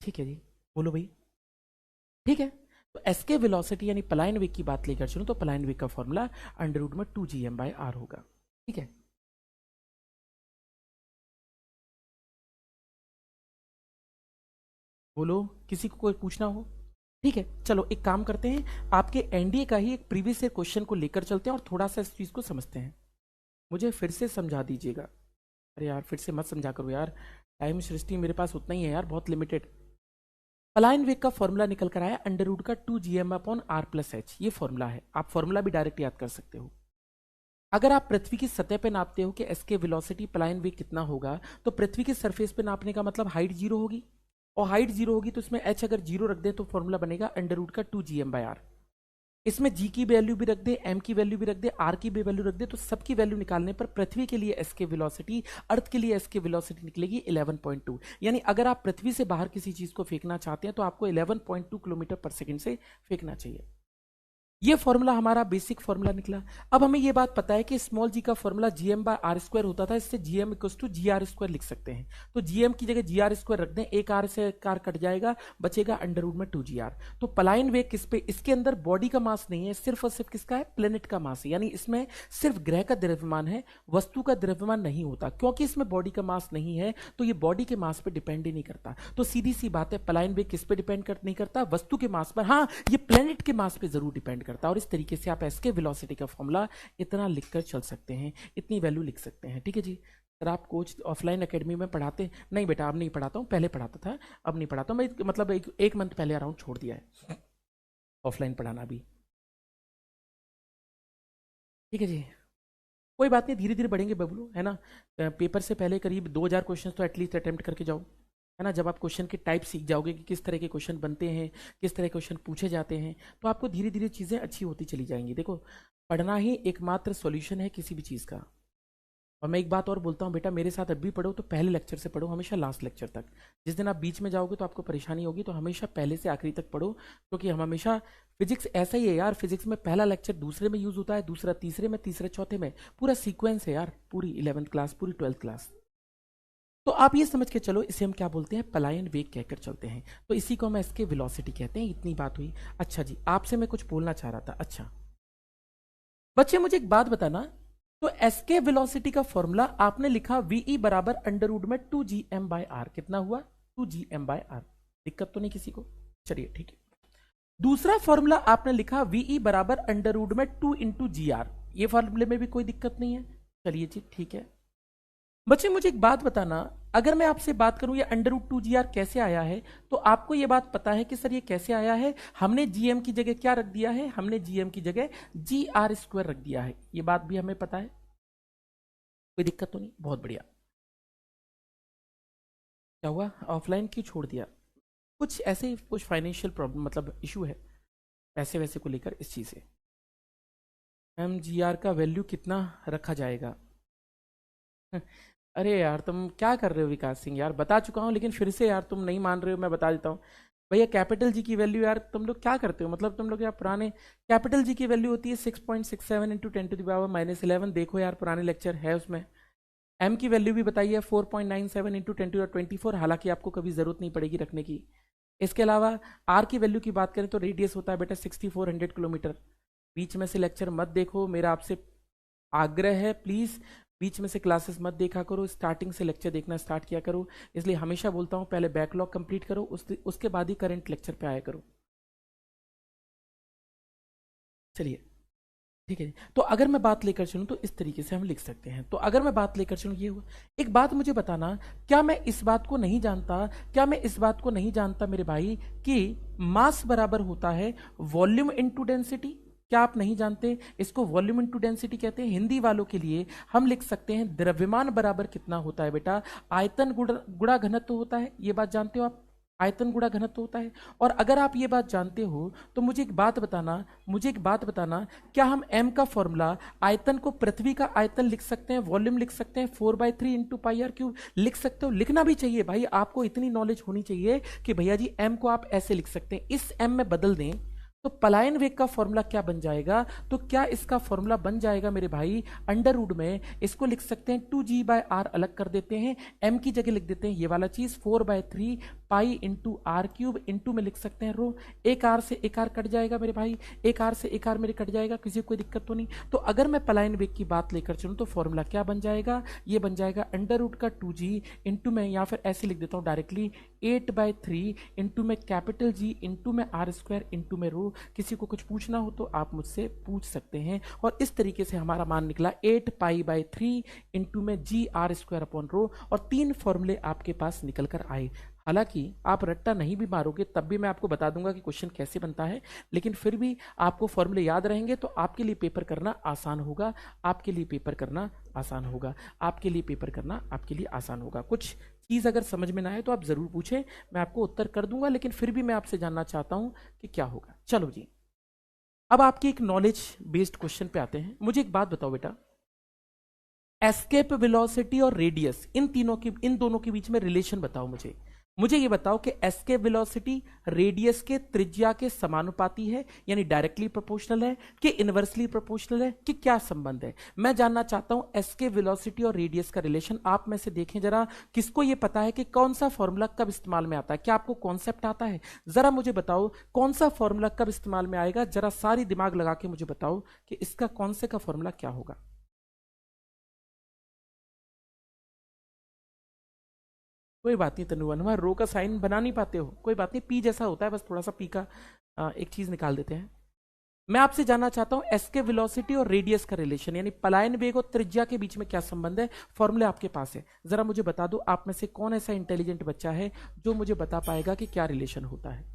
जी, बोलो भाई। ठीक है, तो एसके वेलोसिटी यानी पलायन वेग की बात लेकर चलूं तो पलायन वेग का फॉर्मूला अंडर रूट में 2gm/r होगा। ठीक है, बोलो किसी को कोई पूछना हो। ठीक है, चलो एक काम करते हैं, आपके एनडीए का ही एक प्रीवियस ईयर क्वेश्चन को लेकर चलते हैं और थोड़ा सा इस चीज को समझते हैं। मुझे फिर से समझा दीजिएगा। अरे यार फिर से मत समझा करो यार, टाइम सृष्टि मेरे पास उतना ही है यार, बहुत लिमिटेड। पलायन वेग का फॉर्मूला निकल कर आया अंडर रूट का 2gm/r+h। ये फॉर्मूला है, आप फॉर्मूला भी डायरेक्ट याद कर सकते हो। अगर आप पृथ्वी की सतह पे नापते हो कि एसके वेलोसिटी पलायन वेग कितना होगा, तो पृथ्वी के सरफेस पे नापने का मतलब हाइट 0 होगी, और हाइट 0 होगी तो इसमें h अगर 0 रख दे तो फॉर्मूला बनेगा अंडर रूट का 2gm/r। इसमें g की वैल्यू भी रख दे, m की वैल्यू भी रख दे, r की भी वैल्यू रख दे, तो सबकी वैल्यू निकालने पर पृथ्वी के लिए एस के वेलोसिटी, अर्थ के लिए एस के वेलोसिटी निकलेगी 11.2। यानी अगर आप पृथ्वी से बाहर किसी चीज को फेंकना चाहते हैं तो आपको 11.2 किलोमीटर पर सेकंड से फेंकना चाहिए। ये फॉर्मूला हमारा बेसिक फॉर्मूला निकला। अब हमें ये बात पता है कि स्मॉल जी का फॉर्मूला gm/r² होता था, इससे gm = gr² लिख सकते हैं। तो gm की जगह gr² रख दें, एक r से कार कट जाएगा, बचेगा अंडर रूट में 2gr। तो पलायन वेग किस पे, इसके अंदर बॉडी का मास नहीं है, सिर्फ और सिर्फ किसका है, प्लेनेट का मास है। यानी इसमें सिर्फ ग्रह का द्रव्यमान है, वस्तु का द्रव्यमान नहीं होता। क्योंकि इसमें बॉडी का मास नहीं है तो ये बॉडी के मास पे डिपेंड ही नहीं करता। तो सीधी सी बात है, पलायन वेग किस पे डिपेंड नहीं करता, वस्तु के मास पर। हाँ, ये प्लेनेट के मास पे जरूर डिपेंड करता है। और इस तरीके से आप एसके वेलोसिटी का फॉर्मूला इतना लिखकर चल सकते हैं, इतनी वैल्यू लिख सकते हैं। ठीक है जी। सर आप कोच ऑफलाइन एकेडमी में पढ़ाते नहीं? बेटा अब नहीं पढ़ाता हूँ, पहले पढ़ाता था, अब नहीं पढ़ाता हूँ मैं, मतलब एक मंथ पहले अराउंड छोड़ दिया है ऑफलाइन पढ़ाना भी। ठीक है जी, कोई बात नहीं, धीरे धीरे बढ़ेंगे बबलू, है ना। पेपर से पहले करीब 2000 क्वेश्चन तो एटलीस्ट अटेम्प्ट करके जाओ, है ना। जब आप क्वेश्चन के टाइप सीख जाओगे कि किस तरह के क्वेश्चन बनते हैं, किस तरह के क्वेश्चन पूछे जाते हैं, तो आपको धीरे धीरे चीज़ें अच्छी होती चली जाएंगी। देखो, पढ़ना ही एकमात्र सॉल्यूशन है किसी भी चीज़ का। और मैं एक बात और बोलता हूँ बेटा, मेरे साथ अब भी पढ़ो तो पहले लेक्चर से पढ़ो, हमेशा लास्ट लेक्चर तक। जिस दिन आप बीच में जाओगे तो आपको परेशानी होगी, तो हमेशा पहले से आखिरी तक पढ़ो। क्योंकि हम हमेशा, फिजिक्स ऐसा ही है यार, फिजिक्स में पहला लेक्चर दूसरे में यूज होता है, दूसरा तीसरे में, तीसरे चौथे में, पूरा सीक्वेंस है यार, पूरी 11th क्लास, पूरी 12th क्लास। तो आप ये समझ के चलो, इसे हम क्या बोलते हैं, पलायन वेग कहकर चलते हैं। तो इसी को हम इसके वेलोसिटी कहते हैं। इतनी बात हुई। अच्छा जी, आपसे मैं कुछ बोलना चाह रहा था। अच्छा बच्चे, मुझे एक बात बताना, तो एसके वेलोसिटी का फॉर्मूला आपने लिखा वीई बराबर अंडर रूट में 2gm/r। कितना हुआ, 2gm/r। दिक्कत तो नहीं किसी को? चलिए ठीक है। दूसरा फॉर्मूला आपने लिखा वीई बराबर अंडर रूट में 2 × gr। ये फॉर्मूले में भी कोई दिक्कत नहीं है। चलिए जी ठीक है। बच्चे मुझे एक बात बताना, अगर मैं आपसे बात करूं ये अंडर रूट 2gr कैसे आया है, तो आपको ये बात पता है कि सर ये कैसे आया है? हमने gm की जगह क्या रख दिया है, हमने gm की जगह gr² रख दिया है। ये बात भी हमें पता है, कोई दिक्कत तो नहीं? बहुत बढ़िया। क्या हुआ, ऑफलाइन क्यों छोड़ दिया? कुछ ऐसे ही कुछ फाइनेंशियल प्रॉब्लम, मतलब इशू है। ऐसे वैसे को लेकर इस चीज से एम जी आर का वैल्यू कितना रखा जाएगा। अरे यार तुम क्या कर रहे हो विकास सिंह, यार बता चुका हूँ लेकिन फिर से यार तुम नहीं मान रहे हो, मैं बता देता हूँ। भैया कैपिटल जी की वैल्यू, यार तुम लोग क्या करते हो, मतलब तुम लोग यार पुराने, कैपिटल जी की वैल्यू होती है 6.67 इंटू 10⁻⁻11। देखो यार पुराने लेक्चर है उसमें। एम की वैल्यू भी बताइए 4.97 इंटू 10⁻24, हालांकि आपको कभी जरूरत नहीं पड़ेगी रखने की। इसके अलावा आर की वैल्यू की बात करें तो रेडियस होता है बेटा 6400 किलोमीटर। बीच में से लेक्चर मत देखो, मेरा आपसे आग्रह है प्लीज, बीच में से क्लासेस मत देखा करो, स्टार्टिंग से लेक्चर देखना स्टार्ट किया करो। इसलिए हमेशा बोलता हूं पहले बैकलॉग कंप्लीट करो, उसके बाद ही करंट लेक्चर पे आया करो। चलिए ठीक है जी। तो अगर मैं बात लेकर चलूं तो इस तरीके से हम लिख सकते हैं। तो अगर मैं बात लेकर चलूं ये हुआ। एक बात मुझे बताना, क्या मैं इस बात को नहीं जानता, क्या मैं इस बात को नहीं जानता मेरे भाई कि मास बराबर होता है वॉल्यूम इनटू डेंसिटी। क्या आप नहीं जानते, इसको वॉल्यूम इनटू डेंसिटी कहते हैं। हिंदी वालों के लिए हम लिख सकते हैं द्रव्यमान बराबर कितना होता है बेटा, आयतन गुणा गुणा घनत्व होता है। ये बात जानते हो आप, आयतन गुणा घनत्व होता है। और अगर आप ये बात जानते हो तो मुझे एक बात बताना, मुझे एक बात बताना, क्या हम m का फॉर्मूला आयतन को पृथ्वी का आयतन लिख सकते हैं, वॉल्यूम लिख सकते हैं 4/3 इंटू पाई आर क्यूब लिख सकते हो। लिखना भी चाहिए भाई, आपको इतनी नॉलेज होनी चाहिए कि भैया जी m को आप ऐसे लिख सकते हैं, इस m में बदल दें तो पलायन वेग का फॉर्मूला क्या बन जाएगा। तो क्या इसका फॉर्मूला बन जाएगा मेरे भाई अंडर रूट में, इसको लिख सकते हैं 2g/r, अलग कर देते हैं, m की जगह लिख देते हैं ये वाला चीज 4/3 pi into R cube, into में लिख सकते हैं रो। एक आर से एक आर कट जाएगा मेरे भाई, एक आर से एक आर मेरे कट जाएगा, किसी को कोई दिक्कत तो नहीं। तो अगर मैं पलायन वेग की बात लेकर चलूं तो फॉर्मूला क्या बन जाएगा, ये बन जाएगा अंडर रूट का 2g इंटू में, या फिर ऐसे लिख देता हूं डायरेक्टली 8/3 इंटू में कैपिटल जी इंटू में आर स्क्वायर इंटू में रो। किसी को कुछ पूछना हो तो आप मुझसे पूछ सकते हैं। और इस तरीके से हमारा मान निकला 8π/3 इंटू में जी आर स्क्वायर अपॉन रो, और 3 फॉर्मूले आपके पास निकल कर आए। हालांकि आप रट्टा नहीं भी मारोगे तब भी मैं आपको बता दूंगा कि क्वेश्चन कैसे बनता है, लेकिन फिर भी आपको फॉर्मूले याद रहेंगे तो आपके लिए पेपर करना आसान होगा, आपके लिए पेपर करना आसान होगा, आपके लिए पेपर करना आपके लिए आसान होगा। कुछ चीज अगर समझ में ना आए तो आप जरूर पूछें, मैं आपको उत्तर कर दूंगा, लेकिन फिर भी मैं आपसे जानना चाहता हूं कि क्या होगा। चलो जी, अब आपकी एक नॉलेज बेस्ड क्वेश्चन पे आते हैं। मुझे एक बात बताओ बेटा, एस्केप वेलोसिटी और रेडियस, इन दोनों के बीच में रिलेशन बताओ मुझे। मुझे ये बताओ कि एस्केप वेलोसिटी रेडियस के त्रिज्या के समानुपाती है, यानी डायरेक्टली प्रोपोर्शनल है, कि इनवर्सली प्रोपोर्शनल है, कि क्या संबंध है। मैं जानना चाहता हूं एस्केप वेलोसिटी और रेडियस का रिलेशन। आप में से देखें जरा, किसको ये पता है कि कौन सा फॉर्मूला कब इस्तेमाल में आता है, क्या आपको कॉन्सेप्ट आता है। जरा मुझे बताओ कौन सा फॉर्मूला कब इस्तेमाल में आएगा, जरा सारी दिमाग लगा के मुझे बताओ कि इसका कौन से का फॉर्मूला क्या होगा। कोई बात नहीं तनु, हनुमान रो का साइन बना नहीं पाते हो, कोई बात नहीं, पी जैसा होता है, बस थोड़ा सा पी का एक चीज निकाल देते हैं। मैं आपसे जानना चाहता हूं एस्केप वेलोसिटी और रेडियस का रिलेशन, यानी पलायन वेग और त्रिज्या के बीच में क्या संबंध है। फॉर्मूले आपके पास है, जरा मुझे बता दो आप में से कौन ऐसा इंटेलिजेंट बच्चा है जो मुझे बता पाएगा कि क्या रिलेशन होता है।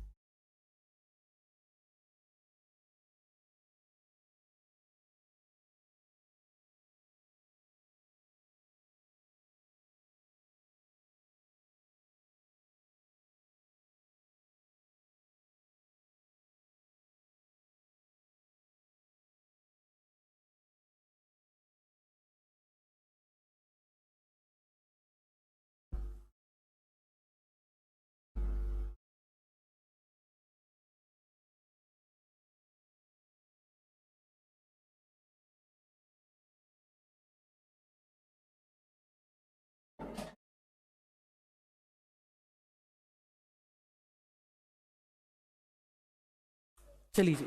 चलिए जी,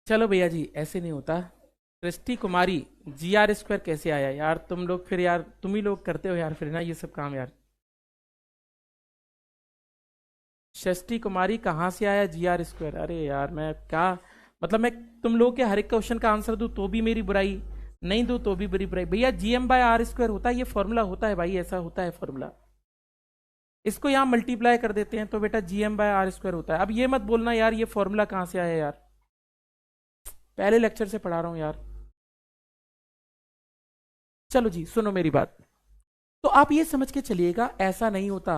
चलो भैया जी, ऐसे नहीं होता। सृष्टि कुमारी, जी आर स्क्वायर कैसे आया यार, तुम लोग फिर यार, तुम ही लोग करते हो यार फिर ना ये सब काम यार। षष्ठी कुमारी कहाँ से आया जी आर स्क्वायर, अरे यार मैं क्या, मतलब मैं तुम लोग के हर एक क्वेश्चन का आंसर दूं तो भी मेरी बुराई, नहीं दूं तो भी बुरी बुराई। भैया GM/R² होता है, ये फॉर्मूला होता है भाई, ऐसा होता है फॉर्मूला। इसको यहां मल्टीप्लाई कर देते हैं तो बेटा GM/R² होता है। अब ये मत बोलना यार ये फॉर्मूला कहां से आया यार, पहले लेक्चर से पढ़ा रहा हूं यार। चलो जी सुनो मेरी बात, तो आप ये समझ के चलिएगा ऐसा नहीं होता।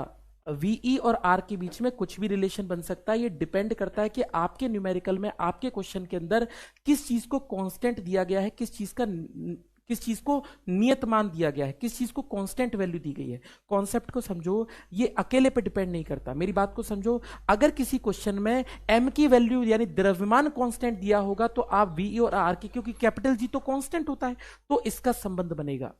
वीई और आर के बीच में कुछ भी रिलेशन बन सकता है। ये डिपेंड करता है कि आपके न्यूमेरिकल में, आपके क्वेश्चन के अंदर किस चीज को कांस्टेंट दिया गया है, किस चीज को नियत मान दिया गया है, किस चीज को कांस्टेंट वैल्यू दी गई है। कॉन्सेप्ट को समझो, ये अकेले पे डिपेंड नहीं करता। मेरी बात को समझो, अगर किसी क्वेश्चन में एम की वैल्यू यानी द्रव्यमान कांस्टेंट दिया होगा तो आप वीई और आर की, क्योंकि कैपिटल जी तो कांस्टेंट होता है, तो इसका संबंध बनेगा।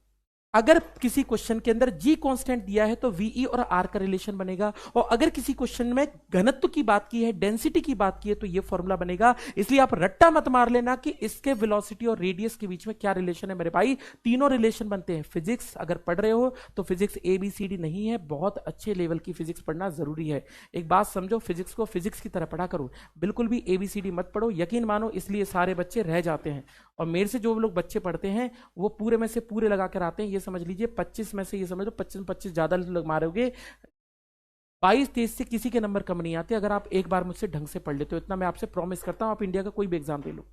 अगर किसी क्वेश्चन के अंदर जी कांस्टेंट दिया है तो वीई और आर का रिलेशन बनेगा। और अगर किसी क्वेश्चन में घनत्व की बात की है, डेंसिटी की बात की है, तो ये फॉर्मूला बनेगा। इसलिए आप रट्टा मत मार लेना कि इसके वेलोसिटी और रेडियस के बीच में क्या रिलेशन है। मेरे भाई, तीनों रिलेशन बनते हैं। फिजिक्स अगर पढ़ रहे हो तो फिजिक्स ABCD नहीं है, बहुत अच्छे लेवल की फिजिक्स पढ़ना जरूरी है। एक बात समझो, फिजिक्स को फिजिक्स की तरह पढ़ा करो, बिल्कुल भी ABCD मत पढ़ो। यकीन मानो, इसलिए सारे बच्चे रह जाते हैं। और मेरे से जो लोग बच्चे पढ़ते हैं वो पूरे में से पूरे लगा कर आते हैं। ये समझ लीजिए 25 में से, ये समझ लो 25 ज्यादा मारोगे, 22-23 से किसी के नंबर कम नहीं आते अगर आप एक बार मुझसे ढंग से पढ़ लेते हो। इतना मैं आपसे प्रॉमिस करता हूं, आप इंडिया का कोई भी एग्जाम दे लो।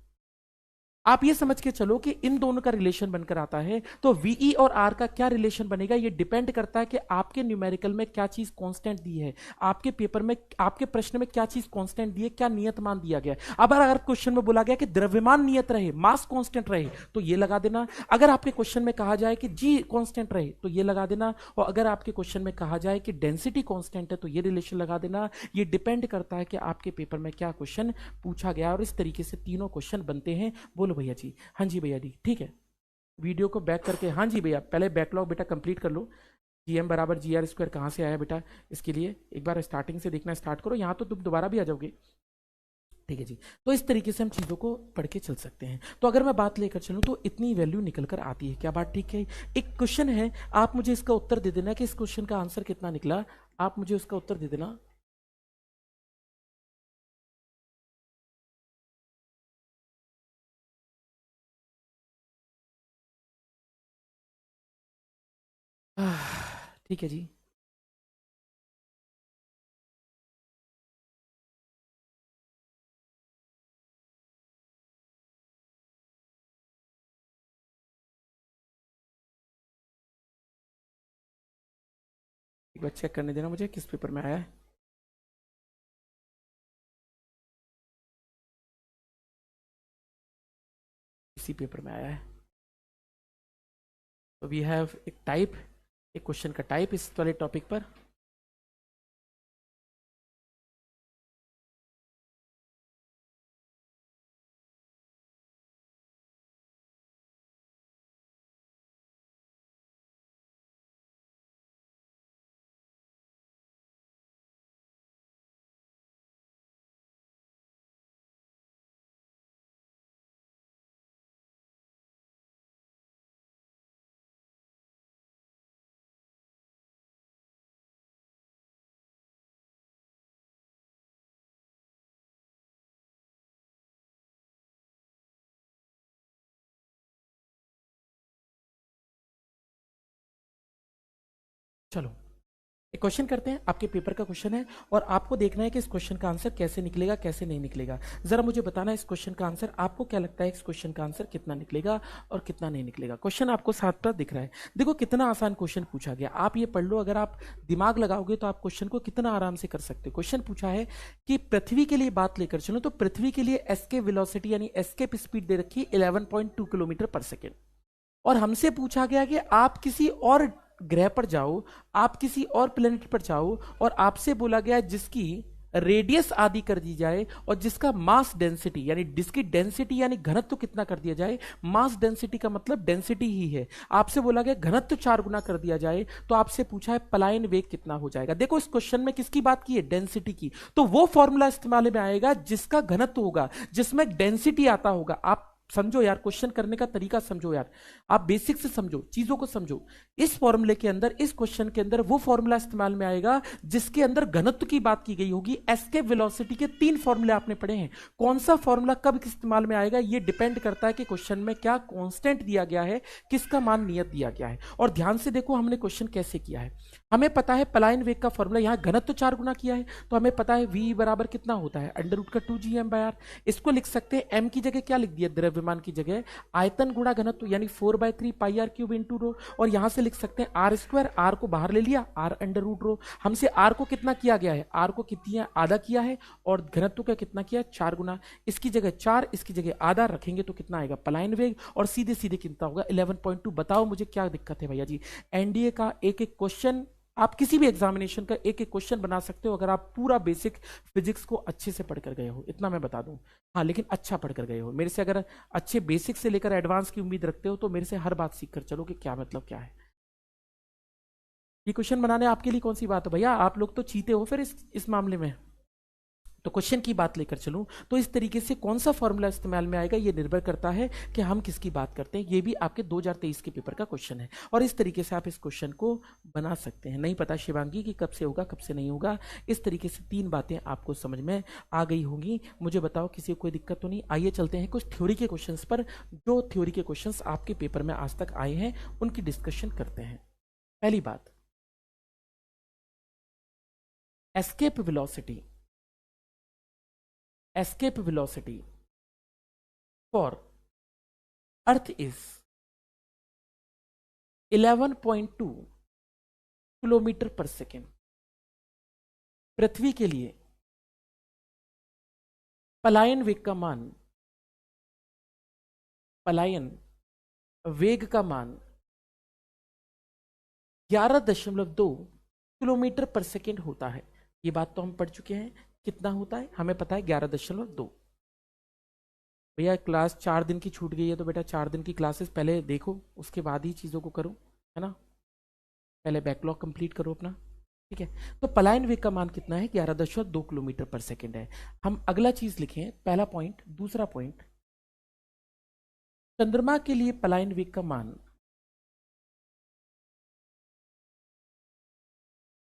आप ये समझ के चलो कि इन दोनों का रिलेशन बनकर आता है। तो वीई और आर का क्या रिलेशन बनेगा, ये डिपेंड करता है कि आपके न्यूमेरिकल में क्या चीज कांस्टेंट दी है, आपके पेपर में, आपके प्रश्न में क्या चीज कांस्टेंट दी है, क्या नियत मान दिया गया। अब अगर क्वेश्चन में बोला गया कि द्रव्यमान नियत रहे, मास कांस्टेंट रहे, तो ये लगा देना। अगर आपके क्वेश्चन में कहा जाए कि जी कांस्टेंट रहे, तो ये लगा देना। और अगर आपके क्वेश्चन में कहा जाए कि डेंसिटी कांस्टेंट है, तो ये रिलेशन लगा देना। ये डिपेंड करता है कि आपके पेपर में क्या क्वेश्चन पूछा गया। और इस तरीके से तीनों क्वेश्चन बनते हैं। बोलो भैया जी। हाँ जी भैया जी, ठीक है। वीडियो को बैक करके, हाँ जी भैया, पहले बैकलॉग बेटा कंप्लीट कर लो। GM बराबर GR² कहाँ से आया बेटा, इसके लिए एक बार स्टार्टिंग से देखना स्टार्ट करो, यहाँ तो तुम दोबारा भी आ जाओगे। ठीक है जी। तो इस तरीके से हम चीज़ों को पढ़ के चल सकते हैं। तो अगर मैं बात लेकर चलूँ तो इतनी वैल्यू निकल कर आती है। क्या बात ठीक है? एक क्वेश्चन है, आप मुझे इसका उत्तर दे देना कि इस क्वेश्चन का आंसर कितना निकला। आप मुझे उसका उत्तर दे देना। ठीक है जी। एक बार चेक करने देना मुझे किस पेपर में आया है। इसी पेपर में आया है। तो वी हैव एक टाइप, एक क्वेश्चन का टाइप इस वाले टॉपिक पर। चलो एक क्वेश्चन करते हैं, आपके पेपर का क्वेश्चन है और आपको देखना है कि इस क्वेश्चन का आंसर कैसे निकलेगा, कैसे नहीं निकलेगा। जरा मुझे बताना इस क्वेश्चन का आंसर, आपको क्या लगता है इस क्वेश्चन का आंसर कितना निकलेगा और कितना नहीं निकलेगा। क्वेश्चन आपको साथ पर दिख रहा है। देखो कितना आसान क्वेश्चन पूछा गया, आप ये पढ़ लो। अगर आप दिमाग लगाओगे तो आप क्वेश्चन को कितना आराम से कर सकते हो। क्वेश्चन पूछा है कि पृथ्वी के लिए बात लेकर चलो, तो पृथ्वी के लिए एस्केप वेलोसिटी यानी एस्केप स्पीड दे रखी 11.2 किलोमीटर पर सेकेंड। और हमसे पूछा गया कि आप किसी और ग्रह पर जाओ, आप किसी और प्लेनेट पर जाओ, और आपसे बोला गया जिसकी रेडियस आदि कर दी जाए और जिसका मास डेंसिटी यानी जिसकी डेंसिटी यानी घनत्व कितना कर दिया जाए। मास डेंसिटी का मतलब डेंसिटी ही है। आपसे बोला गया घनत्व 4 गुना कर दिया जाए, तो आपसे पूछा है पलायन वेग कितना हो जाएगा। देखो इस क्वेश्चन में किसकी बात की है, डेंसिटी की। तो वो फॉर्मूला इस्तेमाल में आएगा जिसका घनत्व होगा, जिसमें डेंसिटी आता होगा। आप समझो यार, क्वेश्चन करने का तरीका समझो यार, आप बेसिक से समझो, चीजों को समझो। इस फॉर्मूले के अंदर, इस क्वेश्चन के अंदर वो फॉर्मूला इस्तेमाल में आएगा जिसके अंदर घनत्व की बात की गई होगी। एस्केप वेलोसिटी के 3 फॉर्मूले आपने पढ़े हैं। कौन सा फॉर्मूला कब इस्तेमाल में आएगा ये डिपेंड करता है कि क्वेश्चन में क्या कांस्टेंट दिया गया है, किसका मान नियत दिया गया है। और ध्यान से देखो हमने क्वेश्चन कैसे किया है। हमें पता है पलायन वेग का फॉर्मूला, यहां घनत्व 4 गुना किया है तो हमें पता है v बराबर कितना होता है, √2gm/r। इसको लिख सकते हैं, m की जगह क्या लिख दिया, द्रव्य द्रव्यमान की जगह आयतन गुणा घनत्व यानी 4/3 पाई आर क्यूब इंटू रो, और यहां से लिख सकते हैं आर स्क्वायर, आर को बाहर ले लिया, आर अंडर रूट रो। हमसे आर को कितना किया गया है, आर को कितनी आधा किया है, और घनत्व का कितना किया, 4 गुना। इसकी जगह 4, इसकी जगह आधा रखेंगे तो कितना आएगा, पलायन वेग, और सीधे सीधे कितना होगा 11.2। बताओ मुझे क्या दिक्कत है भैया जी। एनडीए का एक एक क्वेश्चन, आप किसी भी एग्जामिनेशन का एक एक क्वेश्चन बना सकते हो अगर आप पूरा बेसिक फिजिक्स को अच्छे से पढ़कर गए हो, इतना मैं बता दूं। हाँ, लेकिन अच्छा पढ़कर गए हो। मेरे से अगर अच्छे बेसिक से लेकर एडवांस की उम्मीद रखते हो तो मेरे से हर बात सीख कर चलो कि क्या मतलब क्या है। ये क्वेश्चन बनाने आपके लिए कौन सी बात है भैया, आप लोग तो चीते हो फिर इस मामले में। तो क्वेश्चन की बात लेकर चलूं तो इस तरीके से कौन सा फॉर्मूला इस्तेमाल में आएगा, ये निर्भर करता है कि हम किसकी बात करते हैं। ये भी आपके 2023 के पेपर का क्वेश्चन है, और इस तरीके से आप इस क्वेश्चन को बना सकते हैं। नहीं पता शिवांगी कि कब से होगा कब से नहीं होगा। इस तरीके से 3 बातें आपको समझ में आ गई होंगी। मुझे बताओ किसी को कोई दिक्कत तो नहीं। आइए चलते हैं कुछ थ्योरी के क्वेश्चन पर। जो थ्योरी के क्वेश्चन आपके पेपर में आज तक आए हैं उनकी डिस्कशन करते हैं। पहली बात, escape velocity. escape velocity for earth is 11.2 kilometre पर सेकेंड। पृथ्वी के लिए पलायन वेग का मान, पलायन वेग का मान 11.2 किलोमीटर पर सेकेंड होता है। ये बात तो हम पढ़ चुके हैं, कितना होता है हमें पता है, 11.2। भैया क्लास 4 दिन की छूट गई है तो बेटा 4 दिन की क्लासेस पहले देखो, उसके बाद ही चीज़ों को करो, है ना। पहले बैकलॉग कंप्लीट करो अपना, ठीक है। तो पलायन वेग का मान कितना है, 11.2 किलोमीटर पर सेकेंड है। हम अगला चीज लिखें, पहला पॉइंट। दूसरा पॉइंट, चंद्रमा के लिए पलायन वेग का मान,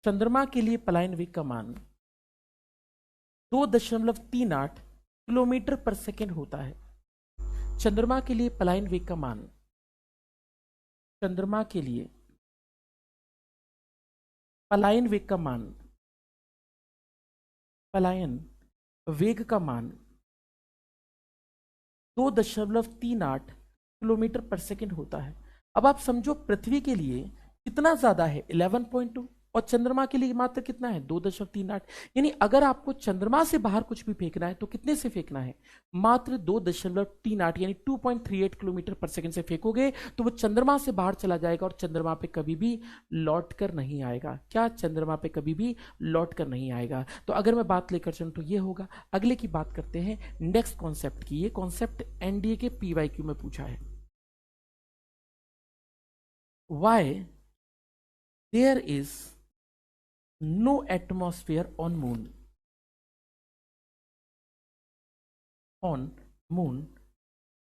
चंद्रमा के लिए पलायन वेग का मान 2.38 किलोमीटर पर सेकेंड होता है। चंद्रमा के लिए पलायन वेग का मान, चंद्रमा के लिए पलायन वेग का मान, पलायन वेग का मान 2.38 किलोमीटर पर सेकेंड होता है। अब आप समझो पृथ्वी के लिए कितना ज्यादा है, 11.2, और चंद्रमा के लिए मात्र कितना है, 2.38। यानी अगर आपको चंद्रमा से बाहर कुछ भी फेंकना है तो कितने से फेंकना है, मात्र 2.38 यानी 2.38 किलोमीटर पर सेकेंड से फेंकोगे तो वो चंद्रमा से बाहर चला जाएगा और चंद्रमा पे कभी भी लौट कर नहीं आएगा। क्या, चंद्रमा पे कभी भी लौट कर नहीं आएगा। तो अगर मैं बात लेकर चलूं तो ये होगा। अगले की बात करते हैं नेक्स्ट कॉन्सेप्ट की। ये कॉन्सेप्ट एनडीए के पीवाईक्यू में पूछा है। Why there is no atmosphere on moon, on moon.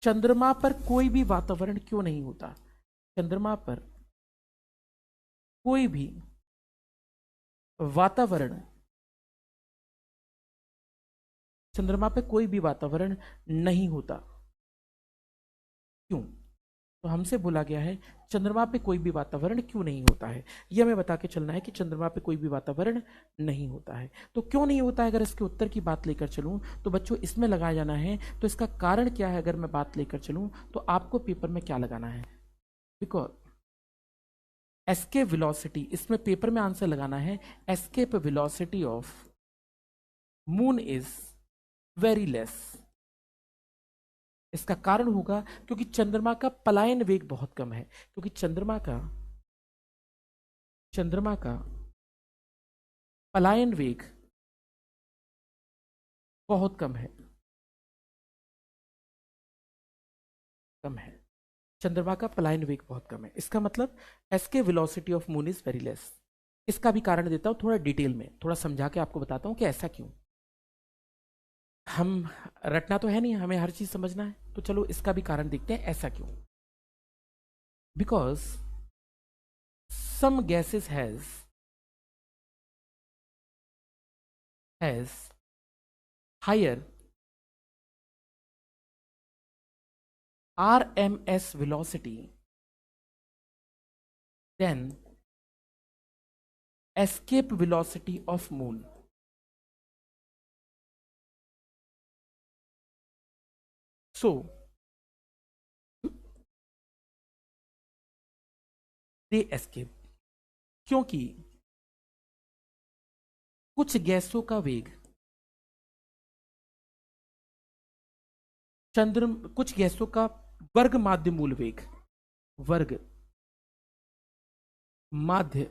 चंद्रमा पर कोई भी वातावरण क्यों नहीं होता, चंद्रमा पर कोई भी वातावरण, चंद्रमा पे कोई भी वातावरण नहीं होता। क्यों, तो हमसे बोला गया है चंद्रमा पे कोई भी वातावरण क्यों नहीं होता है। यह हमें बता के चलना है कि चंद्रमा पे कोई भी वातावरण नहीं होता है। तो क्यों नहीं होता है, अगर इसके उत्तर की बात लेकर चलूं तो बच्चों इसमें लगाया जाना है। तो इसका कारण क्या है, अगर मैं बात लेकर चलूं तो आपको पेपर में क्या लगाना है, बिकॉज एस्केप वेलोसिटी, इसमें पेपर में आंसर लगाना है escape velocity of moon is very less. इसका कारण होगा क्योंकि चंद्रमा का पलायन वेग बहुत कम है, क्योंकि चंद्रमा का पलायन वेग बहुत कम है, कम है। चंद्रमा का पलायन वेग बहुत कम है, इसका मतलब escape velocity of moon is very less. इसका भी कारण देता हूं थोड़ा डिटेल में, थोड़ा समझा के आपको बताता हूं कि ऐसा क्यों। हम रटना तो है नहीं, हमें हर चीज समझना है, तो चलो इसका भी कारण देखते हैं ऐसा क्यों। Because some gases has higher RMS velocity than escape velocity of moon. So they escape, क्योंकि कुछ गैसों का वेग कुछ गैसों का वर्ग माध्य मूल वेग, वर्ग माध्य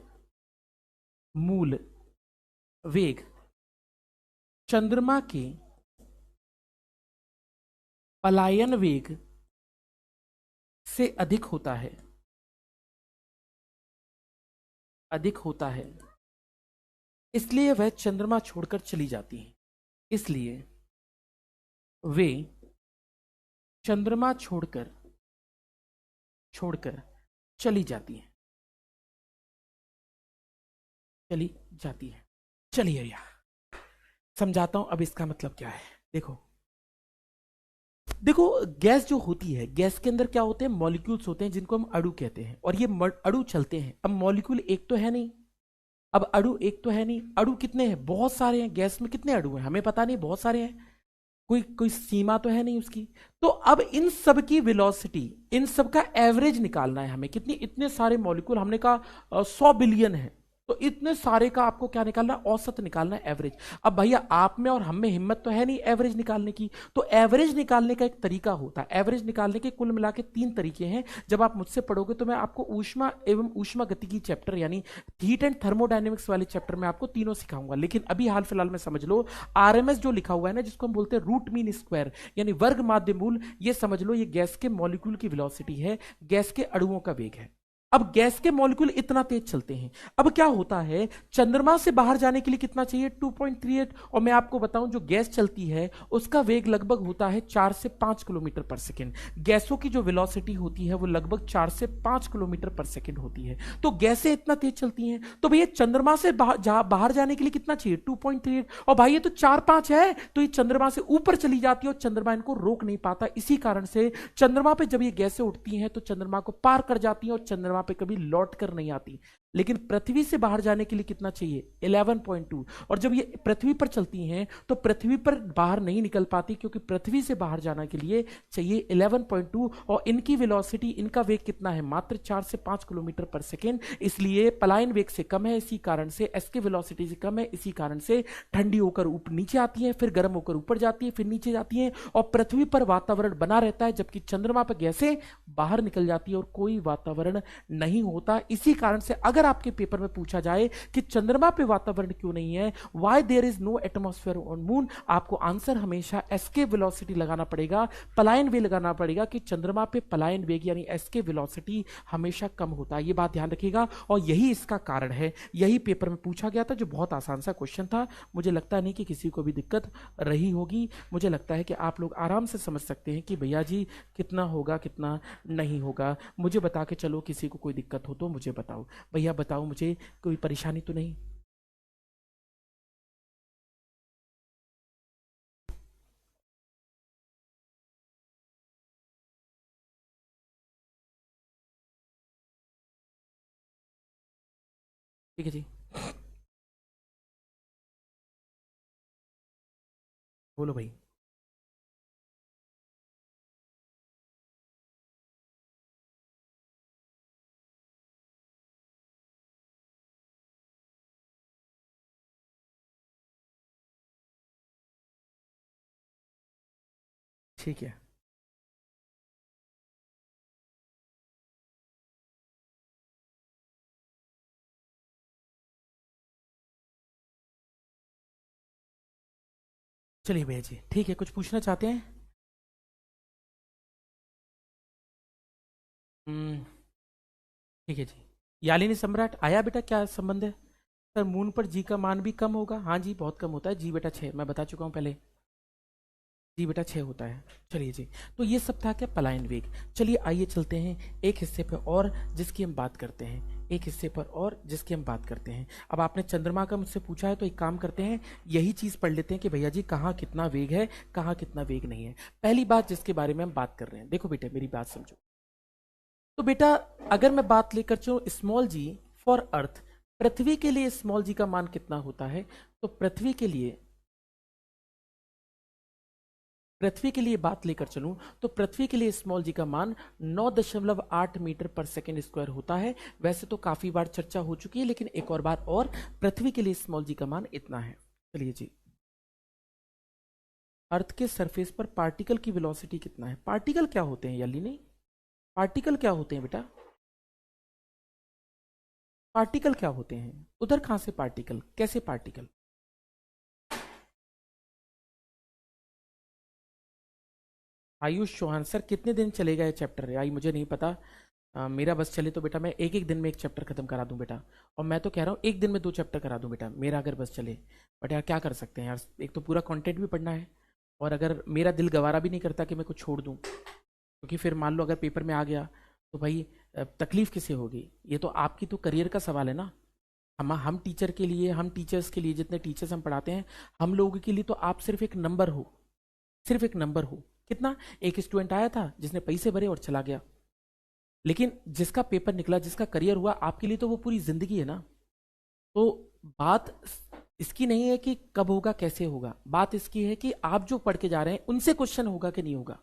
मूल वेग चंद्रमा के पलायन वेग से अधिक होता है, अधिक होता है, इसलिए वह चंद्रमा छोड़कर चली जाती है, इसलिए वे चंद्रमा छोड़कर छोड़कर चली जाती है, चली जाती है। चलिए भैया समझाता हूं अब इसका मतलब क्या है। देखो देखो, गैस जो होती है, गैस के अंदर क्या होते हैं, मॉलिक्यूल्स होते हैं जिनको हम अणु कहते हैं, और ये अणु चलते हैं। अब मॉलिक्यूल एक तो है नहीं, अब अणु एक तो है नहीं, अणु कितने हैं, बहुत सारे हैं। गैस में कितने अणु हैं हमें पता नहीं, बहुत सारे हैं, कोई कोई सीमा तो है नहीं उसकी। तो अब इन सब की वेलोसिटी, इन सब का एवरेज निकालना है हमें। कितनी, इतने सारे मॉलिक्यूल, हमने कहा 100 बिलियन है, तो इतने सारे का आपको क्या निकालना है, औसत निकालना है, एवरेज। अब भैया आप में और हम में हिम्मत तो है नहीं एवरेज निकालने की, तो एवरेज निकालने का एक तरीका होता है। एवरेज निकालने के कुल मिला के 3 तरीके हैं। जब आप मुझसे पढ़ोगे तो मैं आपको ऊष्मा एवं ऊष्मा गतिकी चैप्टर यानी हीट एंड थर्मोडायनेमिक्स वाले चैप्टर में आपको तीनों सिखाऊंगा। लेकिन अभी हाल फिलहाल में समझ लो, आरएमएस जो लिखा हुआ है ना, जिसको हम बोलते हैं रूट मीन स्क्वायर यानी वर्ग माध्य मूल, ये समझ लो ये गैस के मॉलिक्यूल की वेलोसिटी है, गैस के अणुओं का वेग है। अब गैस के मॉलिक्यूल इतना तेज चलते हैं, अब क्या होता है, चंद्रमा से बाहर जाने के लिए कितना चाहिए, 2.38, और मैं आपको बताऊं जो गैस चलती है उसका वेग लगभग होता है 4 से 5 किलोमीटर पर सेकेंड। गैसों की जो वेलोसिटी होती है वो लगभग 4 से 5 किलोमीटर पर सेकेंड होती है। तो गैसें इतना तेज चलती हैं, तो भैया चंद्रमा से बाहर जाने के लिए कितना चाहिए, 2.38, और भाई ये तो 4-5 है, तो ये चंद्रमा से ऊपर चली जाती है और चंद्रमा इनको रोक नहीं पाता। इसी कारण से चंद्रमा पे जब ये गैसें उठती हैं तो चंद्रमा को पार कर जाती हैं और चंद्रमा पे कभी लौट कर नहीं आती। लेकिन पृथ्वी से बाहर जाने के लिए कितना चाहिए, 11.2, और जब ये पृथ्वी पर चलती हैं तो पृथ्वी पर बाहर नहीं निकल पाती, क्योंकि पृथ्वी से बाहर जाने के लिए चाहिए 11.2, और इनकी वेलोसिटी, इनका वेग कितना है, मात्र 4 से 5 किलोमीटर पर सेकेंड, इसलिए पलायन वेग से कम है, इसी कारण से एस के वेलोसिटी से कम है, इसी कारण से ठंडी होकर ऊपर नीचे आती है, फिर गर्म होकर ऊपर जाती है, फिर नीचे जाती है, और पृथ्वी पर वातावरण बना रहता है, जबकि चंद्रमा पर गैसें बाहर निकल जाती है और कोई वातावरण नहीं होता। इसी कारण से अगर आपके पेपर में पूछा जाए कि चंद्रमा पे वातावरण क्यों नहीं है, why there is no atmosphere on moon, आपको आंसर हमेशा एस्केप वेलोसिटी लगाना पड़ेगा, पलायन वेग लगाना पड़ेगा, कि चंद्रमा पे पलायन वेग यानी एस्केप वेलोसिटी हमेशा कम होता है। ये बात ध्यान रखिएगा, और यही इसका कारण है। यही पेपर में पूछा गया था, जो बहुत आसान सा क्वेश्चन था। मुझे लगता नहीं कि किसी को भी दिक्कत रही होगी। मुझे लगता है कि आप लोग आराम से समझ सकते हैं कि भैया जी कितना होगा कितना नहीं होगा। मुझे बता के चलो, किसी को कोई दिक्कत हो तो मुझे बताओ, भैया बताओ मुझे, कोई परेशानी तो नहीं। ठीक है जी, बोलो भाई। ठीक है, चलिए भैया जी, ठीक है, कुछ पूछना चाहते हैं। हम्म, ठीक है जी। यालिनी सम्राट आया बेटा, क्या संबंध है। सर मून पर जी का मान भी कम होगा, हाँ जी बहुत कम होता है जी बेटा, 6, मैं बता चुका हूँ पहले, जी बेटा 6 होता है। चलिए जी, तो ये सब था क्या, पलायन वेग। चलिए आइए चलते हैं एक हिस्से पर और जिसकी हम बात करते हैं, एक हिस्से पर और जिसकी हम बात करते हैं। अब आपने चंद्रमा का मुझसे पूछा है, तो एक काम करते हैं, यही चीज पढ़ लेते हैं कि भैया जी कहाँ कितना वेग है, कहाँ कितना वेग नहीं है। पहली बात जिसके बारे में हम बात कर रहे हैं, देखो बेटा मेरी बात समझो। तो बेटा अगर मैं बात लेकर चलूं स्मॉल जी फॉर अर्थ, पृथ्वी के लिए स्मॉल जी का मान कितना होता है, तो पृथ्वी के लिए पृथ्वी के लिए बात लेकर चलूं तो पृथ्वी के लिए स्मॉल जी का मान 9.8 मीटर पर सेकेंड स्क्वायर होता है। वैसे तो काफी बार चर्चा हो चुकी है, लेकिन एक और बार और, पृथ्वी के लिए स्मॉल जी का मान इतना है। चलिए जी, अर्थ के सरफेस पर पार्टिकल की वेलोसिटी कितना है? पार्टिकल क्या होते हैं यालिनी? पार्टिकल क्या होते हैं बेटा? पार्टिकल क्या होते हैं? उधर कहां से पार्टिकल, कैसे पार्टिकल? आयुष चौहान सर, कितने दिन चलेगा ये चैप्टर? आई मुझे नहीं पता। मेरा बस चले तो बेटा मैं एक एक दिन में एक चैप्टर खत्म करा दूं बेटा। और मैं तो कह रहा हूँ एक दिन में 2 चैप्टर करा दूं बेटा, मेरा अगर बस चले। बट यार क्या कर सकते हैं यार, एक तो पूरा कंटेंट भी पढ़ना है, और अगर मेरा दिल गवारा भी नहीं करता कि मैं कुछ छोड़ दूं, क्योंकि फिर मान लो अगर पेपर में आ गया तो भाई तकलीफ किसे होगी? ये तो आपकी तो करियर का सवाल है ना। हम टीचर के लिए, हम टीचर्स के लिए, जितने टीचर्स हम पढ़ाते हैं, हम लोगों के लिए तो आप सिर्फ एक नंबर हो, सिर्फ एक नंबर हो। कितना? एक स्टूडेंट आया था जिसने पैसे भरे और चला गया, लेकिन जिसका पेपर निकला, जिसका करियर हुआ, आपके लिए तो वो पूरी जिंदगी है ना। तो बात इसकी नहीं है कि कब होगा कैसे होगा, बात इसकी है कि आप जो पढ़ के जा रहे हैं उनसे क्वेश्चन होगा कि नहीं होगा,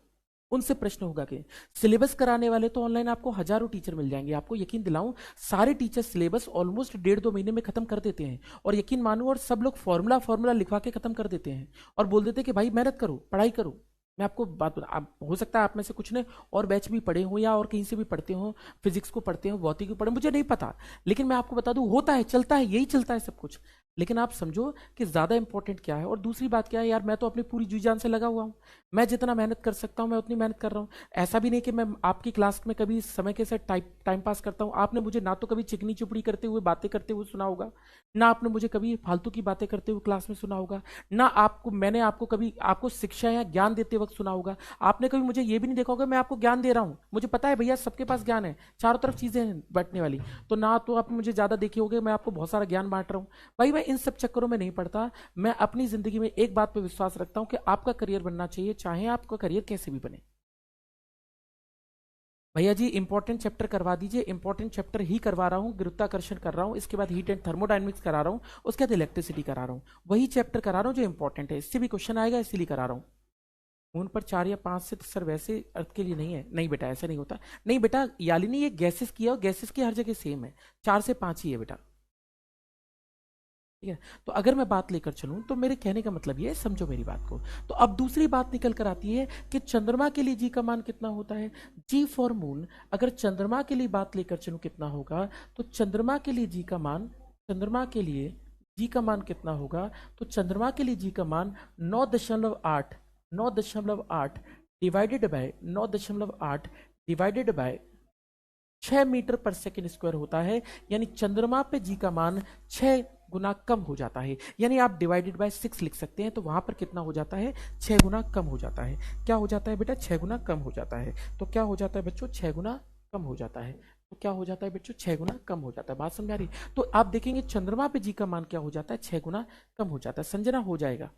उनसे प्रश्न होगा कि। सिलेबस कराने वाले तो ऑनलाइन आपको हजारों टीचर मिल जाएंगे, आपको यकीन दिलाऊं, सारे टीचर सिलेबस ऑलमोस्ट 1.5-2 महीने में खत्म कर देते हैं। और यकीन मानो, और सब लोग फॉर्मूला फॉर्मूला लिखवा के खत्म कर देते हैं, और बोल देते हैं कि भाई मेहनत करो, पढ़ाई करो। मैं आपको बात बता, आप हो सकता है आप में से कुछ ने और बैच भी पढ़े हो, या और कहीं से भी पढ़ते हो, फिजिक्स को पढ़ते हो, भौतिक को पढ़े, मुझे नहीं पता। लेकिन मैं आपको बता दूं, होता है, चलता है, यही चलता है सब कुछ। लेकिन आप समझो कि ज्यादा इंपॉर्टेंट क्या है। और दूसरी बात क्या है यार, मैं तो अपनी पूरी जी जान से लगा हुआ हूं, मैं जितना मेहनत कर सकता हूं मैं उतनी मेहनत कर रहा हूं। ऐसा भी नहीं कि मैं आपकी क्लास में कभी समय के साथ टाइम पास करता हूं। आपने मुझे ना तो कभी चिकनी चुपड़ी करते हुए, बातें करते हुए सुना होगा, ना आपने मुझे कभी फालतू की बातें करते हुए क्लास में सुना होगा, ना मैंने आपको कभी आपको शिक्षा या ज्ञान देते वक्त सुना होगा। आपने कभी मुझे ये भी नहीं देखा होगा मैं आपको ज्ञान दे रहा हूं। मुझे पता है भैया सबके पास ज्ञान है, चारों तरफ चीजें हैं बैठने वाली। तो ना तो आप मुझे ज्यादा देखे होगे मैं आपको बहुत सारा ज्ञान बांट रहा हूं। भाई मैं इन सब चक्करों में नहीं पड़ता। मैं अपनी जिंदगी में एक बात पे विश्वास रखता हूं कि आपका करियर बनना चाहिए, चाहे आपका करियर कैसे भी बने। भैया जी इंपॉर्टेंट चैप्टर करवा दीजिए, इंपॉर्टेंट चैप्टर ही करवा रहा हूँ, गुरुत्वाकर्षण कर रहा हूँ, इसके बाद हीट एंड थर्मोडायनेमिक्स करा रहा हूँ, उसके बाद इलेक्ट्रिसिटी करा रहा हूँ। वही चैप्टर करा रहा हूँ जो इंपॉर्टेंट है, इससे भी क्वेश्चन आएगा इसीलिए करा रहा हूँ। मून पर 4 या 5 से तो सर वैसे अर्थ के लिए नहीं है। नहीं बेटा ऐसा नहीं होता, नहीं बेटा यालिनी ये गैसेस किया, और गैसेस की हर जगह सेम है, 4 से 5 ही है बेटा। ठीक है, तो अगर मैं बात लेकर चलूं तो मेरे कहने का मतलब ये है, समझो मेरी बात को। तो अब दूसरी बात निकल कर आती है कि चंद्रमा के लिए जी का मान कितना होता है? जी फॉर मून। अगर चंद्रमा के लिए बात लेकर चलूं कितना होगा, तो चंद्रमा के लिए जी का मान, चंद्रमा के लिए जी का मान कितना होगा? तो चंद्रमा के लिए जी का मान 9.8, 9.8 divided by 9.8 divided by 6 metre per second square होता है। यानी चंद्रमा पे जी का मान 6 गुना कम हो जाता है। यानी आप डिवाइडेड बाय 6 लिख सकते हैं, तो वहां पर कितना हो जाता है? 6 गुना कम हो जाता है। क्या हो जाता है बेटा? 6 गुना कम हो जाता है। तो क्या हो जाता है बच्चों? 6 गुना कम हो जाता है। तो क्या हो जाता है बच्चों? 6 गुना कम हो जाता है। बात समझ आ रही? तो आप देखेंगे चंद्रमा पे जी का मान क्या हो जाता है? 6 गुना कम हो जाता है। संजना हो जाएगा,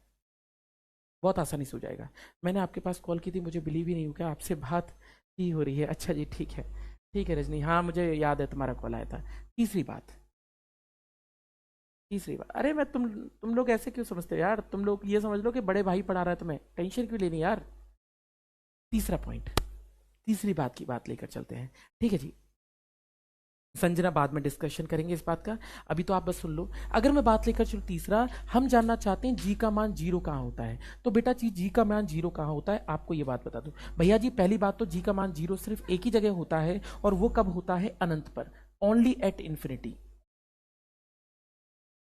बहुत आसानी से हो जाएगा। मैंने आपके पास कॉल की थी, मुझे बिलीव ही नहीं हो गया, आपसे बात ही हो रही है। अच्छा जी ठीक है, ठीक है रजनी, हाँ मुझे याद है तुम्हारा कॉल आया था। तीसरी बात, तीसरी बात, अरे मैं तुम लोग ऐसे क्यों समझते हो यार? तुम लोग ये समझ लो कि बड़े भाई पढ़ा रहा है तुम्हें, टेंशन क्यों लेनी यार। तीसरा पॉइंट, तीसरी बात की बात लेकर चलते हैं। ठीक है जी, संजना बाद में डिस्कशन करेंगे इस बात का, अभी तो आप बस सुन लो। अगर मैं बात लेकर चलूं तीसरा, हम जानना चाहते हैं जी का मान 0 कहां होता है। तो बेटा जी का मान 0 कहां होता है, आपको ये बात बता दूं भैया जी। पहली बात तो जी का मान 0 सिर्फ एक ही जगह होता है, और वो कब होता है? अनंत पर, ओनली एट इन्फिनिटी।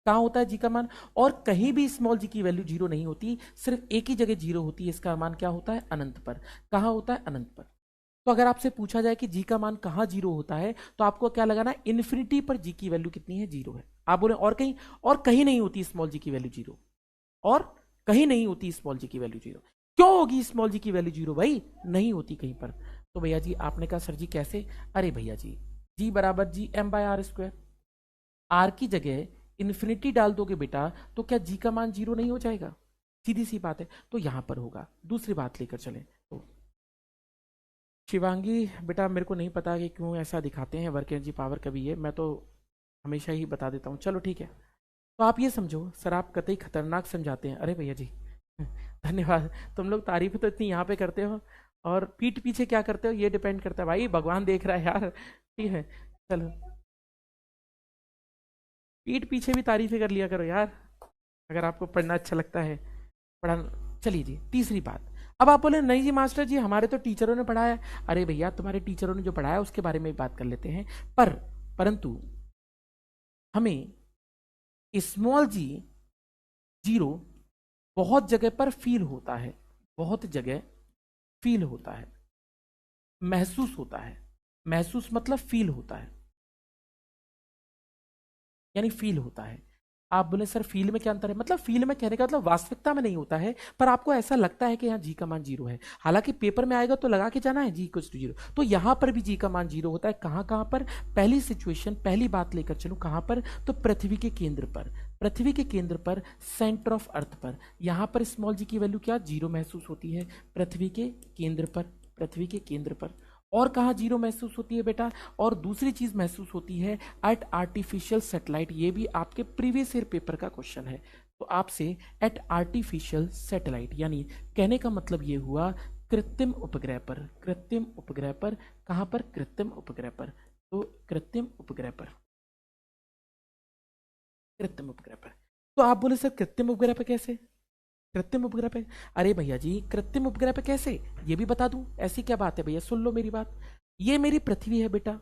कहां होता है जी का मान? और कहीं भी स्मॉल जी की वैल्यू 0 नहीं होती, सिर्फ एक ही जगह 0 होती है। इसका मान क्या होता है? अनंत पर। कहां होता है? अनंत पर। तो अगर आपसे पूछा जाए कि जी का मान कहां 0 होता है, तो आपको क्या लगाना है? इन्फिनिटी पर जी की वैल्यू कितनी है? 0 है। आप बोले और कहीं? और कहीं नहीं होती स्मॉल जी की वैल्यू 0, और कहीं नहीं होती स्मॉल जी की वैल्यू 0। क्यों होगी स्मॉल जी की वैल्यू 0 भाई? नहीं होती कहीं पर। तो भैया जी आपने कहा सर जी कैसे? अरे भैया जी बराबर G M by R square. R की जगह इन्फिनिटी डाल दोगे बेटा, तो क्या जी का मान 0 नहीं हो जाएगा? सीधी सी बात है, तो यहां पर होगा। दूसरी बात लेकर चले तो शिवांगी बेटा, मेरे को नहीं पता कि क्यों ऐसा दिखाते हैं, वर्क एनर्जी पावर कभी ये, मैं तो हमेशा ही बता देता हूँ। चलो ठीक है, तो आप ये समझो, सर आप कतई खतरनाक समझाते हैं। अरे भैया जी धन्यवाद। तुम लोग तारीफ तो इतनी यहाँ पे करते हो और पीठ पीछे क्या करते हो ये डिपेंड करता है भाई, भगवान देख रहा है यार। ठीक है, चलो पीठ पीछे भी तारीफें कर लिया करो यार, अगर आपको पढ़ना अच्छा लगता है पढ़ा। चलिए जी, तीसरी बात। अब आप बोले नहीं जी मास्टर जी हमारे तो टीचरों ने पढ़ाया। अरे भैया तुम्हारे टीचरों ने जो पढ़ाया उसके बारे में बात कर लेते हैं, परंतु हमें स्मॉल जी जीरो बहुत जगह पर फील होता है, बहुत जगह फील होता है, महसूस होता है। महसूस मतलब फील होता है, यानी फील होता है। आप बोले सर फील में क्या अंतर है, मतलब फील में कहने का मतलब वास्तविकता में नहीं होता है, पर आपको ऐसा लगता है कि यहाँ जी का मान जीरो है। हालांकि पेपर में आएगा तो लगा के जाना है जी इक्वल्स टू जीरो, तो यहां पर भी जी का मान जीरो होता है। कहां कहां पर, पहली सिचुएशन, पहली बात लेकर चलूं कहां पर, तो पृथ्वी के केंद्र पर। पृथ्वी के केंद्र पर, सेंटर ऑफ अर्थ पर, यहां पर स्मॉल जी की वैल्यू क्या जीरो महसूस होती है, पृथ्वी के केंद्र पर। पृथ्वी के केंद्र पर और कहा जीरो महसूस होती है बेटा, और दूसरी चीज महसूस होती है एट आर्टिफिशियल सैटेलाइट। ये भी आपके प्रीवियस ईयर पेपर का क्वेश्चन है, तो आपसे एट आर्टिफिशियल सैटेलाइट, यानी कहने का मतलब ये हुआ कृत्रिम उपग्रह पर। कृत्रिम उपग्रह पर, कहां पर, कृत्रिम उपग्रह पर। तो कृत्रिम उपग्रह पर, कृत्रिम उपग्रह पर। तो आप बोले सर कृत्रिम उपग्रह पर कैसे, कृत्रिम उपग्रह पे, अरे भैया जी कृत्रिम उपग्रह पे कैसे, ये भी बता दूं। ऐसी क्या बात है भैया, सुन लो मेरी बात। ये मेरी पृथ्वी है बेटा,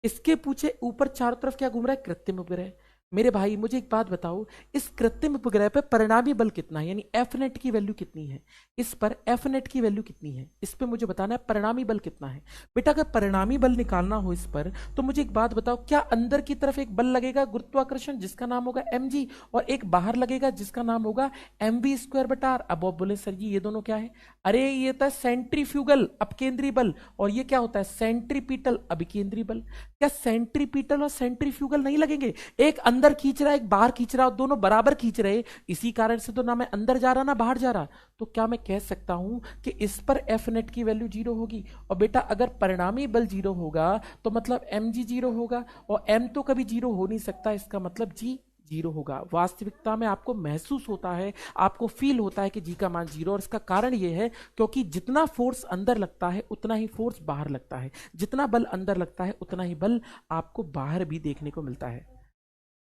इसके पूछे ऊपर चारों तरफ क्या घूम रहा है, कृत्रिम उपग्रह। मेरे भाई मुझे एक बात बताओ, इस कृत्रिम उपग्रह पे परिणामी बल कितना है, यानी एफ नेट की वैल्यू कितनी है, इस पर एफ नेट की वैल्यू कितनी है, इस पे मुझे बताना है परिणामी बल कितना है। बेटा अगर परिणामी बल निकालना हो इस पर, तो मुझे एक बात बताओ, क्या अंदर की तरफ एक बल लगेगा गुरुत्वाकर्षण जिसका नाम होगा mg, और एक बाहर लगेगा जिसका नाम होगा mv स्क्वायर बटा आर। अब आप बोले सर जी ये दोनों क्या है, अरे ये होता है सेंट्रीफ्यूगल अपकेंद्री बल, और ये क्या होता है सेंट्रीपिटल अभिकेंद्री बल। क्या सेंट्रीपिटल और सेंट्रीफ्यूगल नहीं लगेंगे, एक अंदर खींच रहा है एक बाहर खींच रहा है, दोनों बराबर खींच रहे, इसी कारण से तो ना मैं अंदर जा रहा ना बाहर जा रहा। तो क्या मैं कह सकता हूं कि इस पर एफ नेट की वैल्यू जीरो होगी। और बेटा अगर परिणामी बल जीरो होगा तो मतलब एम जी जीरो होगा, और एम तो कभी जीरो हो नहीं सकता, इसका मतलब जी जीरो होगा। वास्तविकता में आपको महसूस होता है, आपको फील होता है कि जी का मान जीरो, और इसका कारण यह है क्योंकि जितना फोर्स अंदर लगता है उतना ही फोर्स बाहर लगता है, जितना बल अंदर लगता है उतना ही बल आपको बाहर भी देखने को मिलता है।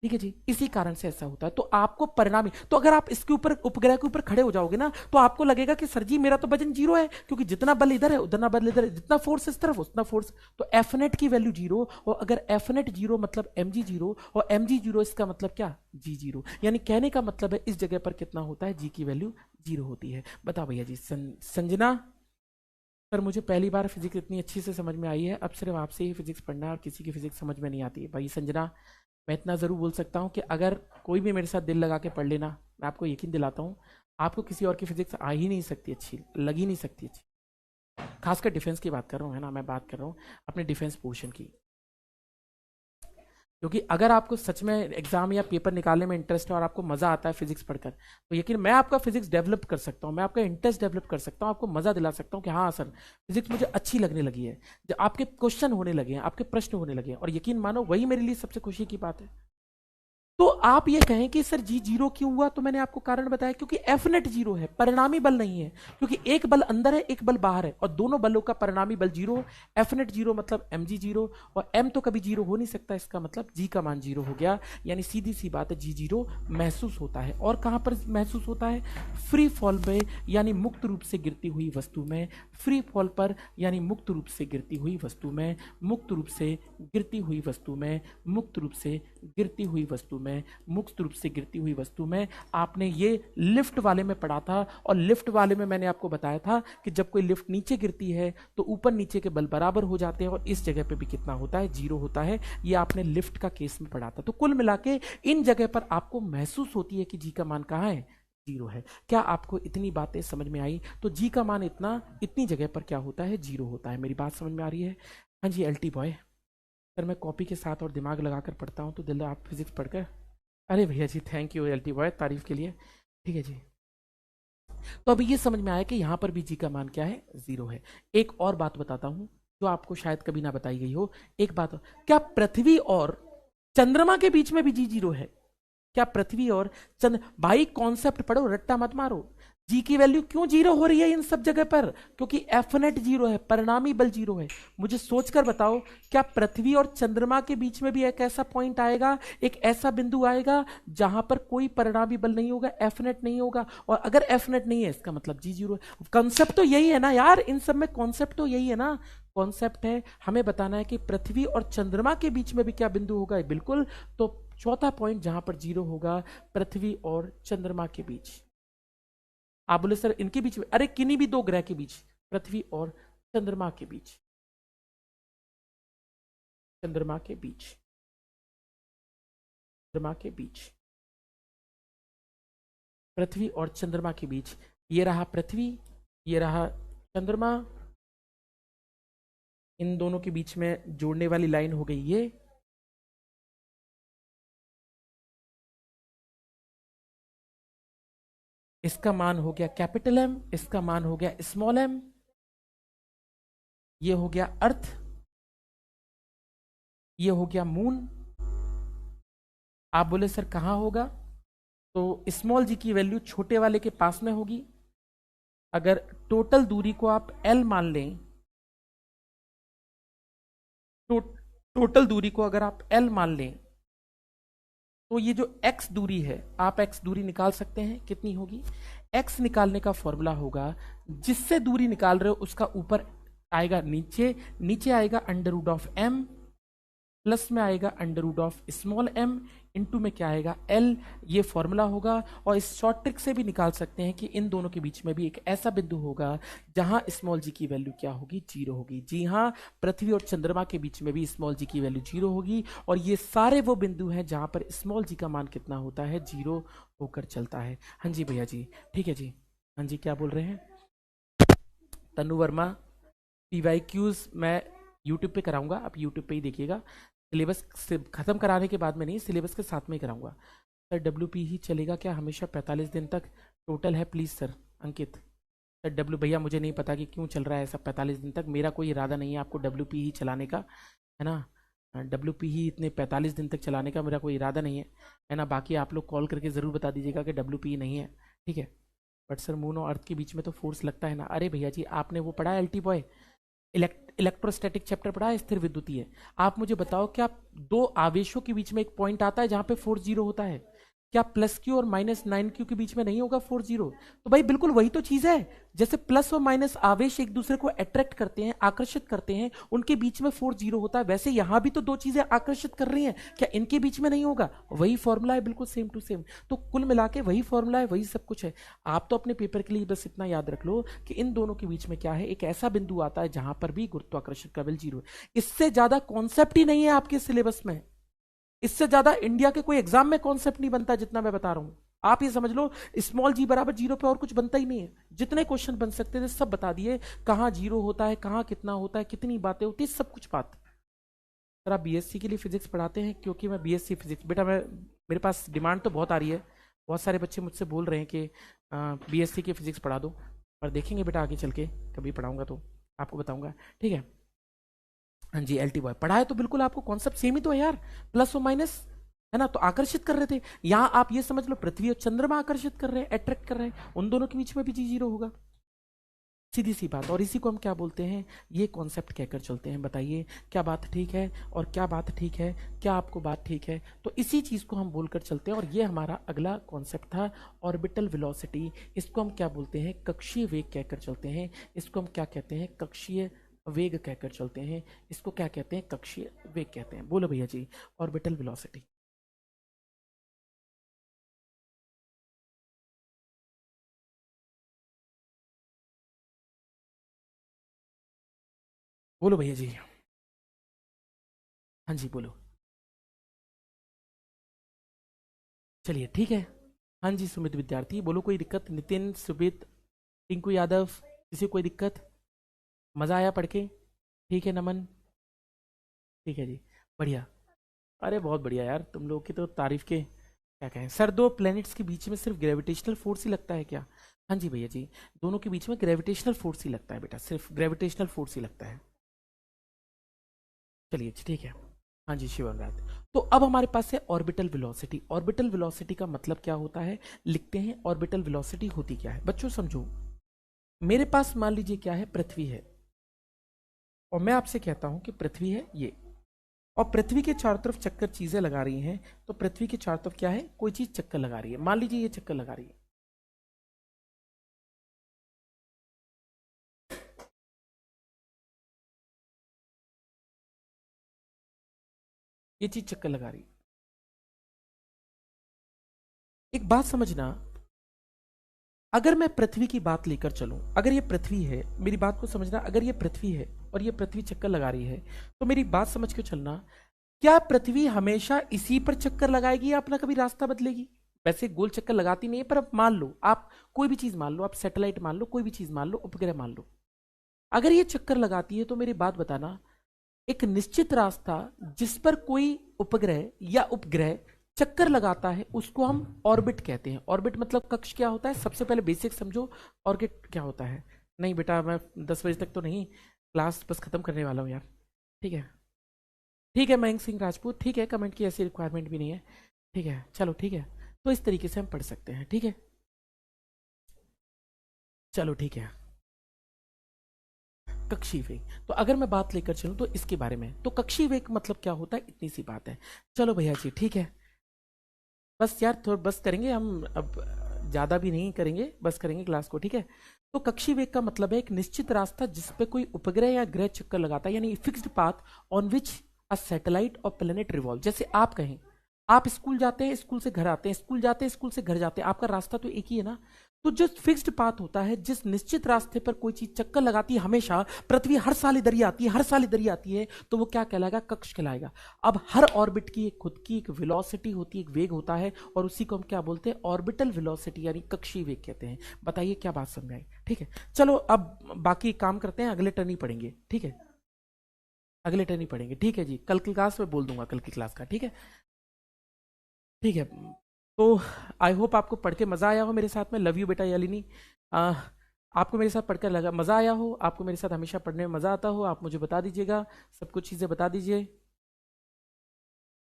ठीक है जी, इसी कारण से ऐसा होता है। तो आपको परिणामी, तो अगर आप इसके ऊपर उपग्रह के ऊपर खड़े हो जाओगे ना, तो आपको लगेगा कि सर जी मेरा तो वजन जीरो है, क्योंकि जितना बल इधर है उतना बल इधर है, जितना फोर्स इस तरफ उतना फोर्स। तो एफ नेट की वैल्यू जीरो, और अगर एफ नेट जीरो मतलब एम जी जीरो, और एम जी जीरो इसका मतलब क्या, जी जीरो। यानी कहने का मतलब है इस जगह पर कितना होता है, जी की वैल्यू जीरो होती है। बताओ भैया जी। संजना सर मुझे पहली बार फिजिक्स इतनी अच्छी से समझ में आई है, अब सिर्फ आपसे ही फिजिक्स पढ़ना है और किसी की फिजिक्स समझ में नहीं आती है। भाई संजना मैं इतना ज़रूर बोल सकता हूँ कि अगर कोई भी मेरे साथ दिल लगा के पढ़ लेना, मैं आपको यकीन दिलाता हूँ आपको किसी और की फिजिक्स आ ही नहीं सकती अच्छी, लग ही नहीं सकती अच्छी। खासकर डिफेंस की बात कर रहा हूँ, है ना, मैं बात कर रहा हूँ अपने डिफेंस पोर्शन की। क्योंकि अगर आपको सच में एग्जाम या पेपर निकालने में इंटरेस्ट है और आपको मजा आता है फिजिक्स पढ़कर, तो यकीन मैं आपका फिजिक्स डेवलप कर सकता हूँ, मैं आपका इंटरेस्ट डेवलप कर सकता हूँ, आपको मजा दिला सकता हूँ कि हाँ सर फिजिक्स मुझे अच्छी लगने लगी है, जब आपके क्वेश्चन होने लगे हैं, आपके प्रश्न होने लगे हैं, और यकीन मानो वही मेरे लिए सबसे खुशी की बात है। तो आप ये कहें कि सर जी जीरो क्यों हुआ, तो मैंने आपको कारण बताया क्योंकि एफ नेट जीरो है, परिणामी बल नहीं है, क्योंकि एक बल अंदर है एक बल बाहर है, और दोनों बलों का परिणामी बल जीरो। एफ नेट जीरो मतलब एम जी जीरो, और एम तो कभी जीरो हो नहीं सकता, इसका मतलब जी का मान जीरो हो गया। यानी सीधी सी बात है जी जीरो महसूस होता है। और कहां पर महसूस होता है, फ्री फॉल में, यानी मुक्त रूप से गिरती हुई वस्तु में। फ्री फॉल पर यानी मुक्त रूप से गिरती हुई वस्तु में, मुक्त रूप से गिरती हुई वस्तु में, मुक्त रूप से गिरती हुई वस्तु में, मुक्त रूप से गिरती हुई वस्तु में। आपने ये लिफ्ट वाले में पढ़ा था, और लिफ्ट वाले में मैंने आपको बताया था कि जब कोई लिफ्ट नीचे गिरती है तो ऊपर नीचे के बल बराबर हो जाते हैं, और इस जगह पे भी कितना होता है, जीरो होता है। ये आपने लिफ्ट का केस में पढ़ा था। तो कुल मिला के इन जगह पर आपको महसूस होती है कि जी का मान कहाँ है, जीरो है। क्या आपको इतनी बातें समझ में आई, तो जी का मान इतनी जगह पर क्या होता है, जीरो होता है। मेरी बात समझ में आ रही है। हाँ जी एलटी बॉय, सर मैं कॉपी के साथ और दिमाग लगाकर पढ़ता हूँ तो दिल आप फिजिक्स पढ़कर। अरे भैया जी थैंक यू एलटी बॉय, तारीफ के लिए। ठीक है जी, तो अभी ये समझ में आया कि यहाँ पर भी जी का मान क्या है, जीरो है। एक और बात बताता हूँ जो आपको शायद कभी ना बताई गई हो। एक बात, क्या पृथ्वी और चंद्रमा के बीच में भी जी जीरो है, क्या पृथ्वी और चंद्र, भाई कॉन्सेप्ट पढ़ो रट्टा मत मारो। जी की वैल्यू क्यों जीरो हो रही है इन सब जगह पर? क्योंकि एफ नेट जीरो है, परिणामी बल जीरो है। मुझे सोचकर बताओ, क्या पृथ्वी और चंद्रमा के बीच में भी एक ऐसा पॉइंट आएगा, एक ऐसा बिंदु आएगा जहां पर कोई परिणामी बल नहीं होगा, एफ नेट नहीं होगा? और अगर एफ नेट नहीं है इसका मतलब जी जीरो है। कॉन्सेप्ट तो यही है ना यार, इन सब में कॉन्सेप्ट तो यही है ना। कॉन्सेप्ट है हमें बताना है कि पृथ्वी और चंद्रमा के बीच में भी क्या बिंदु होगा, बिल्कुल। तो चौथा पॉइंट जहां पर जीरो होगा, पृथ्वी और चंद्रमा के बीच। आप बोले सर इनके बीच में? अरे किन्हीं भी दो ग्रह के बीच, पृथ्वी और चंद्रमा के बीच, चंद्रमा के बीच, चंद्रमा के बीच, पृथ्वी और चंद्रमा के बीच। ये रहा पृथ्वी, ये रहा चंद्रमा, इन दोनों के बीच में जोड़ने वाली लाइन हो गई ये। इसका मान हो गया कैपिटल एम, इसका मान हो गया स्मॉल एम। ये हो गया अर्थ, ये हो गया मून। आप बोले सर कहां होगा? तो स्मॉल जी की वैल्यू छोटे वाले के पास में होगी। अगर टोटल दूरी को आप एल मान लें, तो टोटल दूरी को अगर आप एल मान लें, तो ये जो x दूरी है, आप x दूरी निकाल सकते हैं, कितनी होगी? x निकालने का फॉर्मूला होगा, जिससे दूरी निकाल रहे हो उसका ऊपर आएगा नीचे, नीचे आएगा under root of m, plus में आएगा under root of small m, into में क्या आएगा l। ये फॉर्मूला होगा। और इस शॉर्ट ट्रिक से भी निकाल सकते हैं कि इन दोनों के बीच में भी एक ऐसा बिंदु होगा जहां स्मॉल जी की वैल्यू क्या होगी? जीरो होगी। जी हां, पृथ्वी और चंद्रमा के बीच में भी स्मॉल जी की वैल्यू जीरो होगी। और ये सारे वो बिंदु हैं जहां पर स्मॉल जी का मान कितना होता है? जीरो होकर चलता है। हाँ जी भैया जी, ठीक है जी। हाँ जी, क्या बोल रहे हैं? तनु वर्मा, PYQs मैं यूट्यूब पे कराऊंगा, आप यूट्यूब पे ही देखिएगा। सिलेबस खत्म कराने के बाद में नहीं, सिलेबस के साथ में ही कराऊंगा। सर WP ही चलेगा क्या हमेशा 45 दिन तक? टोटल है please sir. Ankit sir W भैया मुझे नहीं पता कि क्यों चल रहा है ऐसा 45 दिन तक, मेरा कोई इरादा नहीं है आपको WP ही चलाने का, है ना। WP ही इतने 45 दिन तक चलाने का मेरा कोई इरादा नहीं है ना। बाकी आप लोग कॉल करके ज़रूर बता दीजिएगा कि WP नहीं है, ठीक है। बट सर मून और अर्थ के बीच में तो फोर्स लगता है ना। अरे भैया जी, आपने वो पढ़ा है LT बॉय, इलेक्ट्रोस्टैटिक चैप्टर पढ़ा है, स्थिर विद्युतीय। आप मुझे बताओ, क्या दो आवेशों के बीच में एक पॉइंट आता है जहां पे फोर्स जीरो होता है? क्या प्लस क्यू और माइनस 9Q के बीच में नहीं होगा फोर्स जीरो? तो भाई बिल्कुल वही तो चीज है। जैसे प्लस और माइनस आवेश एक दूसरे को अट्रैक्ट करते हैं, आकर्षित करते हैं, उनके बीच में फोर्स जीरो होता है, वैसे यहां भी तो दो चीजें आकर्षित कर रही हैं, क्या इनके बीच में नहीं होगा? वही फॉर्मूला है, बिल्कुल सेम टू सेम। तो कुल मिला के वही फॉर्मूला है, वही सब कुछ है। आप तो अपने पेपर के लिए बस इतना याद रख लो कि इन दोनों के बीच में क्या है, एक ऐसा बिंदु आता है जहां पर भी गुरुत्वाकर्षण का बल जीरो है। इससे ज्यादा कॉन्सेप्ट ही नहीं है आपके सिलेबस में, इससे ज्यादा इंडिया के कोई एग्जाम में कॉन्सेप्ट नहीं बनता जितना मैं बता रहा हूं। आप ये समझ लो, स्मॉल जी बराबर जीरो पे और कुछ बनता ही नहीं है। जितने क्वेश्चन बन सकते थे सब बता दिए, कहां जीरो होता है, कहां कितना होता है, कितनी बातें होती है, सब कुछ बात। सर आप BSc के लिए फिजिक्स पढ़ाते हैं? क्योंकि मैं BSc फिजिक्स, बेटा मैं, मेरे पास डिमांड तो बहुत आ रही है, बहुत सारे बच्चे मुझसे बोल रहे हैं कि BSc की फिजिक्स पढ़ा दो। पर देखेंगे बेटा आगे चल के, कभी पढ़ाऊंगा तो आपको बताऊंगा, ठीक है। हाँ जी, LT बॉय पढ़ा है तो बिल्कुल आपको कॉन्सेप्ट सेम ही तो है यार, प्लस और माइनस, है ना। तो आकर्षित कर रहे थे, यहां आप ये समझ लो पृथ्वी और चंद्रमा आकर्षित कर रहे हैं, अट्रैक्ट कर रहे हैं, उन दोनों के बीच में भी जी जीरो होगा, सीधी सी बात। और इसी को हम क्या बोलते हैं? ये कॉन्सेप्ट कहकर चलते हैं। बताइए क्या बात ठीक है और क्या बात ठीक है, क्या आपको बात ठीक है? तो इसी चीज को हम बोलकर चलते हैं। और ये हमारा अगला कॉन्सेप्ट था, ऑर्बिटल वेलोसिटी। इसको हम क्या बोलते हैं? कक्षीय वेग कहकर चलते हैं। इसको हम क्या कहते हैं? कक्षीय वेग कहकर चलते हैं। इसको क्या कहते हैं? कक्षीय वेग कहते हैं। बोलो भैया जी, ऑर्बिटल वेलोसिटी। बोलो भैया जी। हाँ जी बोलो। चलिए ठीक है। हाँ जी सुमित विद्यार्थी बोलो, कोई दिक्कत? नितिन, सुमित, टिंकू यादव, किसी को कोई दिक्कत? मजा आया पढ़ के? ठीक है नमन, ठीक है जी, बढ़िया। अरे बहुत बढ़िया यार, तुम लोग की तो तारीफ के क्या कहें। सर दो प्लैनेट्स के बीच में सिर्फ ग्रेविटेशनल फोर्स ही लगता है क्या? हाँ जी भैया जी, दोनों के बीच में ग्रेविटेशनल फोर्स ही लगता है बेटा, सिर्फ ग्रेविटेशनल फोर्स ही लगता है। चलिए ठीक है। हाँ जी शिवन रात। तो अब हमारे पास है ऑर्बिटल वेलोसिटी। ऑर्बिटल वेलोसिटी का मतलब क्या होता है, लिखते हैं ऑर्बिटल वेलोसिटी होती क्या है। बच्चों समझो, मेरे पास मान लीजिए क्या है, पृथ्वी है, और मैं आपसे कहता हूं कि पृथ्वी है ये, और पृथ्वी के चारों तरफ चक्कर चीजें लगा रही हैं। तो पृथ्वी के चारों तरफ क्या है, कोई चीज चक्कर लगा रही है, मान लीजिए ये चक्कर लगा रही है, ये चीज चक्कर लगा रही है। एक बात समझना, अगर मैं पृथ्वी की बात लेकर चलूं, अगर ये पृथ्वी है, मेरी बात को समझना, अगर ये पृथ्वी है और ये पृथ्वी चक्कर लगा रही है, तो मेरी बात समझ के चलना, क्या पृथ्वी हमेशा इसी पर चक्कर लगाएगी या अपना कभी रास्ता बदलेगी? वैसे गोल चक्कर लगाती नहीं है, पर अब मान लो आप कोई भी चीज मान लो, आप सैटेलाइट मान लो, कोई भी चीज मान लो, उपग्रह मान लो, अगर ये चक्कर लगाती है तो मेरी बात बताना, एक निश्चित रास्ता जिस पर कोई उपग्रह या उपग्रह चक्कर लगाता है उसको हम ऑर्बिट कहते हैं। ऑर्बिट मतलब कक्ष क्या होता है, सबसे पहले बेसिक समझो, ऑर्बिट क्या होता है। नहीं बेटा, मैं 10 बजे तक तो नहीं, क्लास बस खत्म करने वाला हूँ यार। ठीक है, ठीक है मयंक सिंह राजपूत, ठीक है, कमेंट की ऐसी रिक्वायरमेंट भी नहीं है। ठीक है, चलो ठीक है, तो इस तरीके से हम पढ़ सकते हैं। ठीक है, चलो ठीक है। कक्षीय वेग, तो अगर मैं बात लेकर चलूं तो इसके बारे में, तो कक्षीय वेग मतलब क्या होता है, इतनी सी बात है। चलो भैया जी, ठीक है, बस यार थोड़ा बस करेंगे हम अब, ज्यादा भी नहीं करेंगे, बस करेंगे क्लास को। ठीक है, तो कक्षीय वेग का मतलब है एक निश्चित रास्ता जिस पे कोई उपग्रह या ग्रह चक्कर लगाता है, यानी fixed path on which a satellite और प्लेनेट रिवॉल्व। जैसे आप कहें, आप स्कूल जाते हैं, स्कूल से घर आते हैं, स्कूल जाते हैं, स्कूल से घर जाते हैं, आपका रास्ता तो एक ही है ना। तो जो फिक्स्ड पाथ होता है, जिस निश्चित रास्ते पर कोई चीज चक्कर लगाती है हमेशा, पृथ्वी हर साल इधर ही आती है, हर साल इधर ही आती है, तो वो क्या कहलाएगा, कक्ष कहलाएगा। अब हर ऑर्बिट की एक खुद की एक वेलोसिटी होती है, एक वेग होता है, और उसी को हम क्या बोलते हैं, ऑर्बिटल वेलोसिटी यानी कक्षीय वेग कहते हैं। बताइए क्या बात समझ आई? ठीक है, चलो अब बाकी काम करते हैं, अगले टर्न ही पढ़ेंगे। ठीक है, अगले टर्न ही पढ़ेंगे। ठीक है जी, कल की क्लास में बोल दूंगा, कल की क्लास का। ठीक है, ठीक है। तो आई होप आपको पढ़ के मज़ा आया हो मेरे साथ में। लव यू बेटा यालिनी। आ, आपको मेरे साथ पढ़कर लगा मज़ा आया हो, आपको मेरे साथ हमेशा पढ़ने में मज़ा आता हो, आप मुझे बता दीजिएगा, सब कुछ चीज़ें बता दीजिए।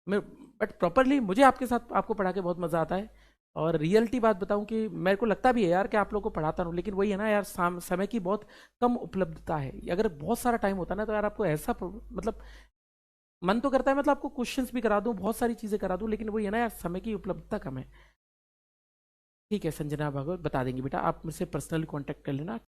मैं बट प्रॉपरली मुझे आपके साथ आपको पढ़ा के बहुत मज़ा आता है। और रियलिटी बात बताऊं कि मेरे को लगता भी है यार कि आप लोगों को पढ़ाता रहूं, लेकिन वही है ना यार, समय की बहुत कम उपलब्धता है। अगर बहुत सारा टाइम होता ना तो यार आपको ऐसा मतलब मन तो करता है, मतलब आपको क्वेश्चंस भी करा दूं, बहुत सारी चीज़ें करा दूं, लेकिन वही है ना यार, समय की उपलब्धता कम है। ठीक है संजना भागवत, बता देंगे बेटा, आप मुझसे पर्सनली कांटेक्ट कर लेना।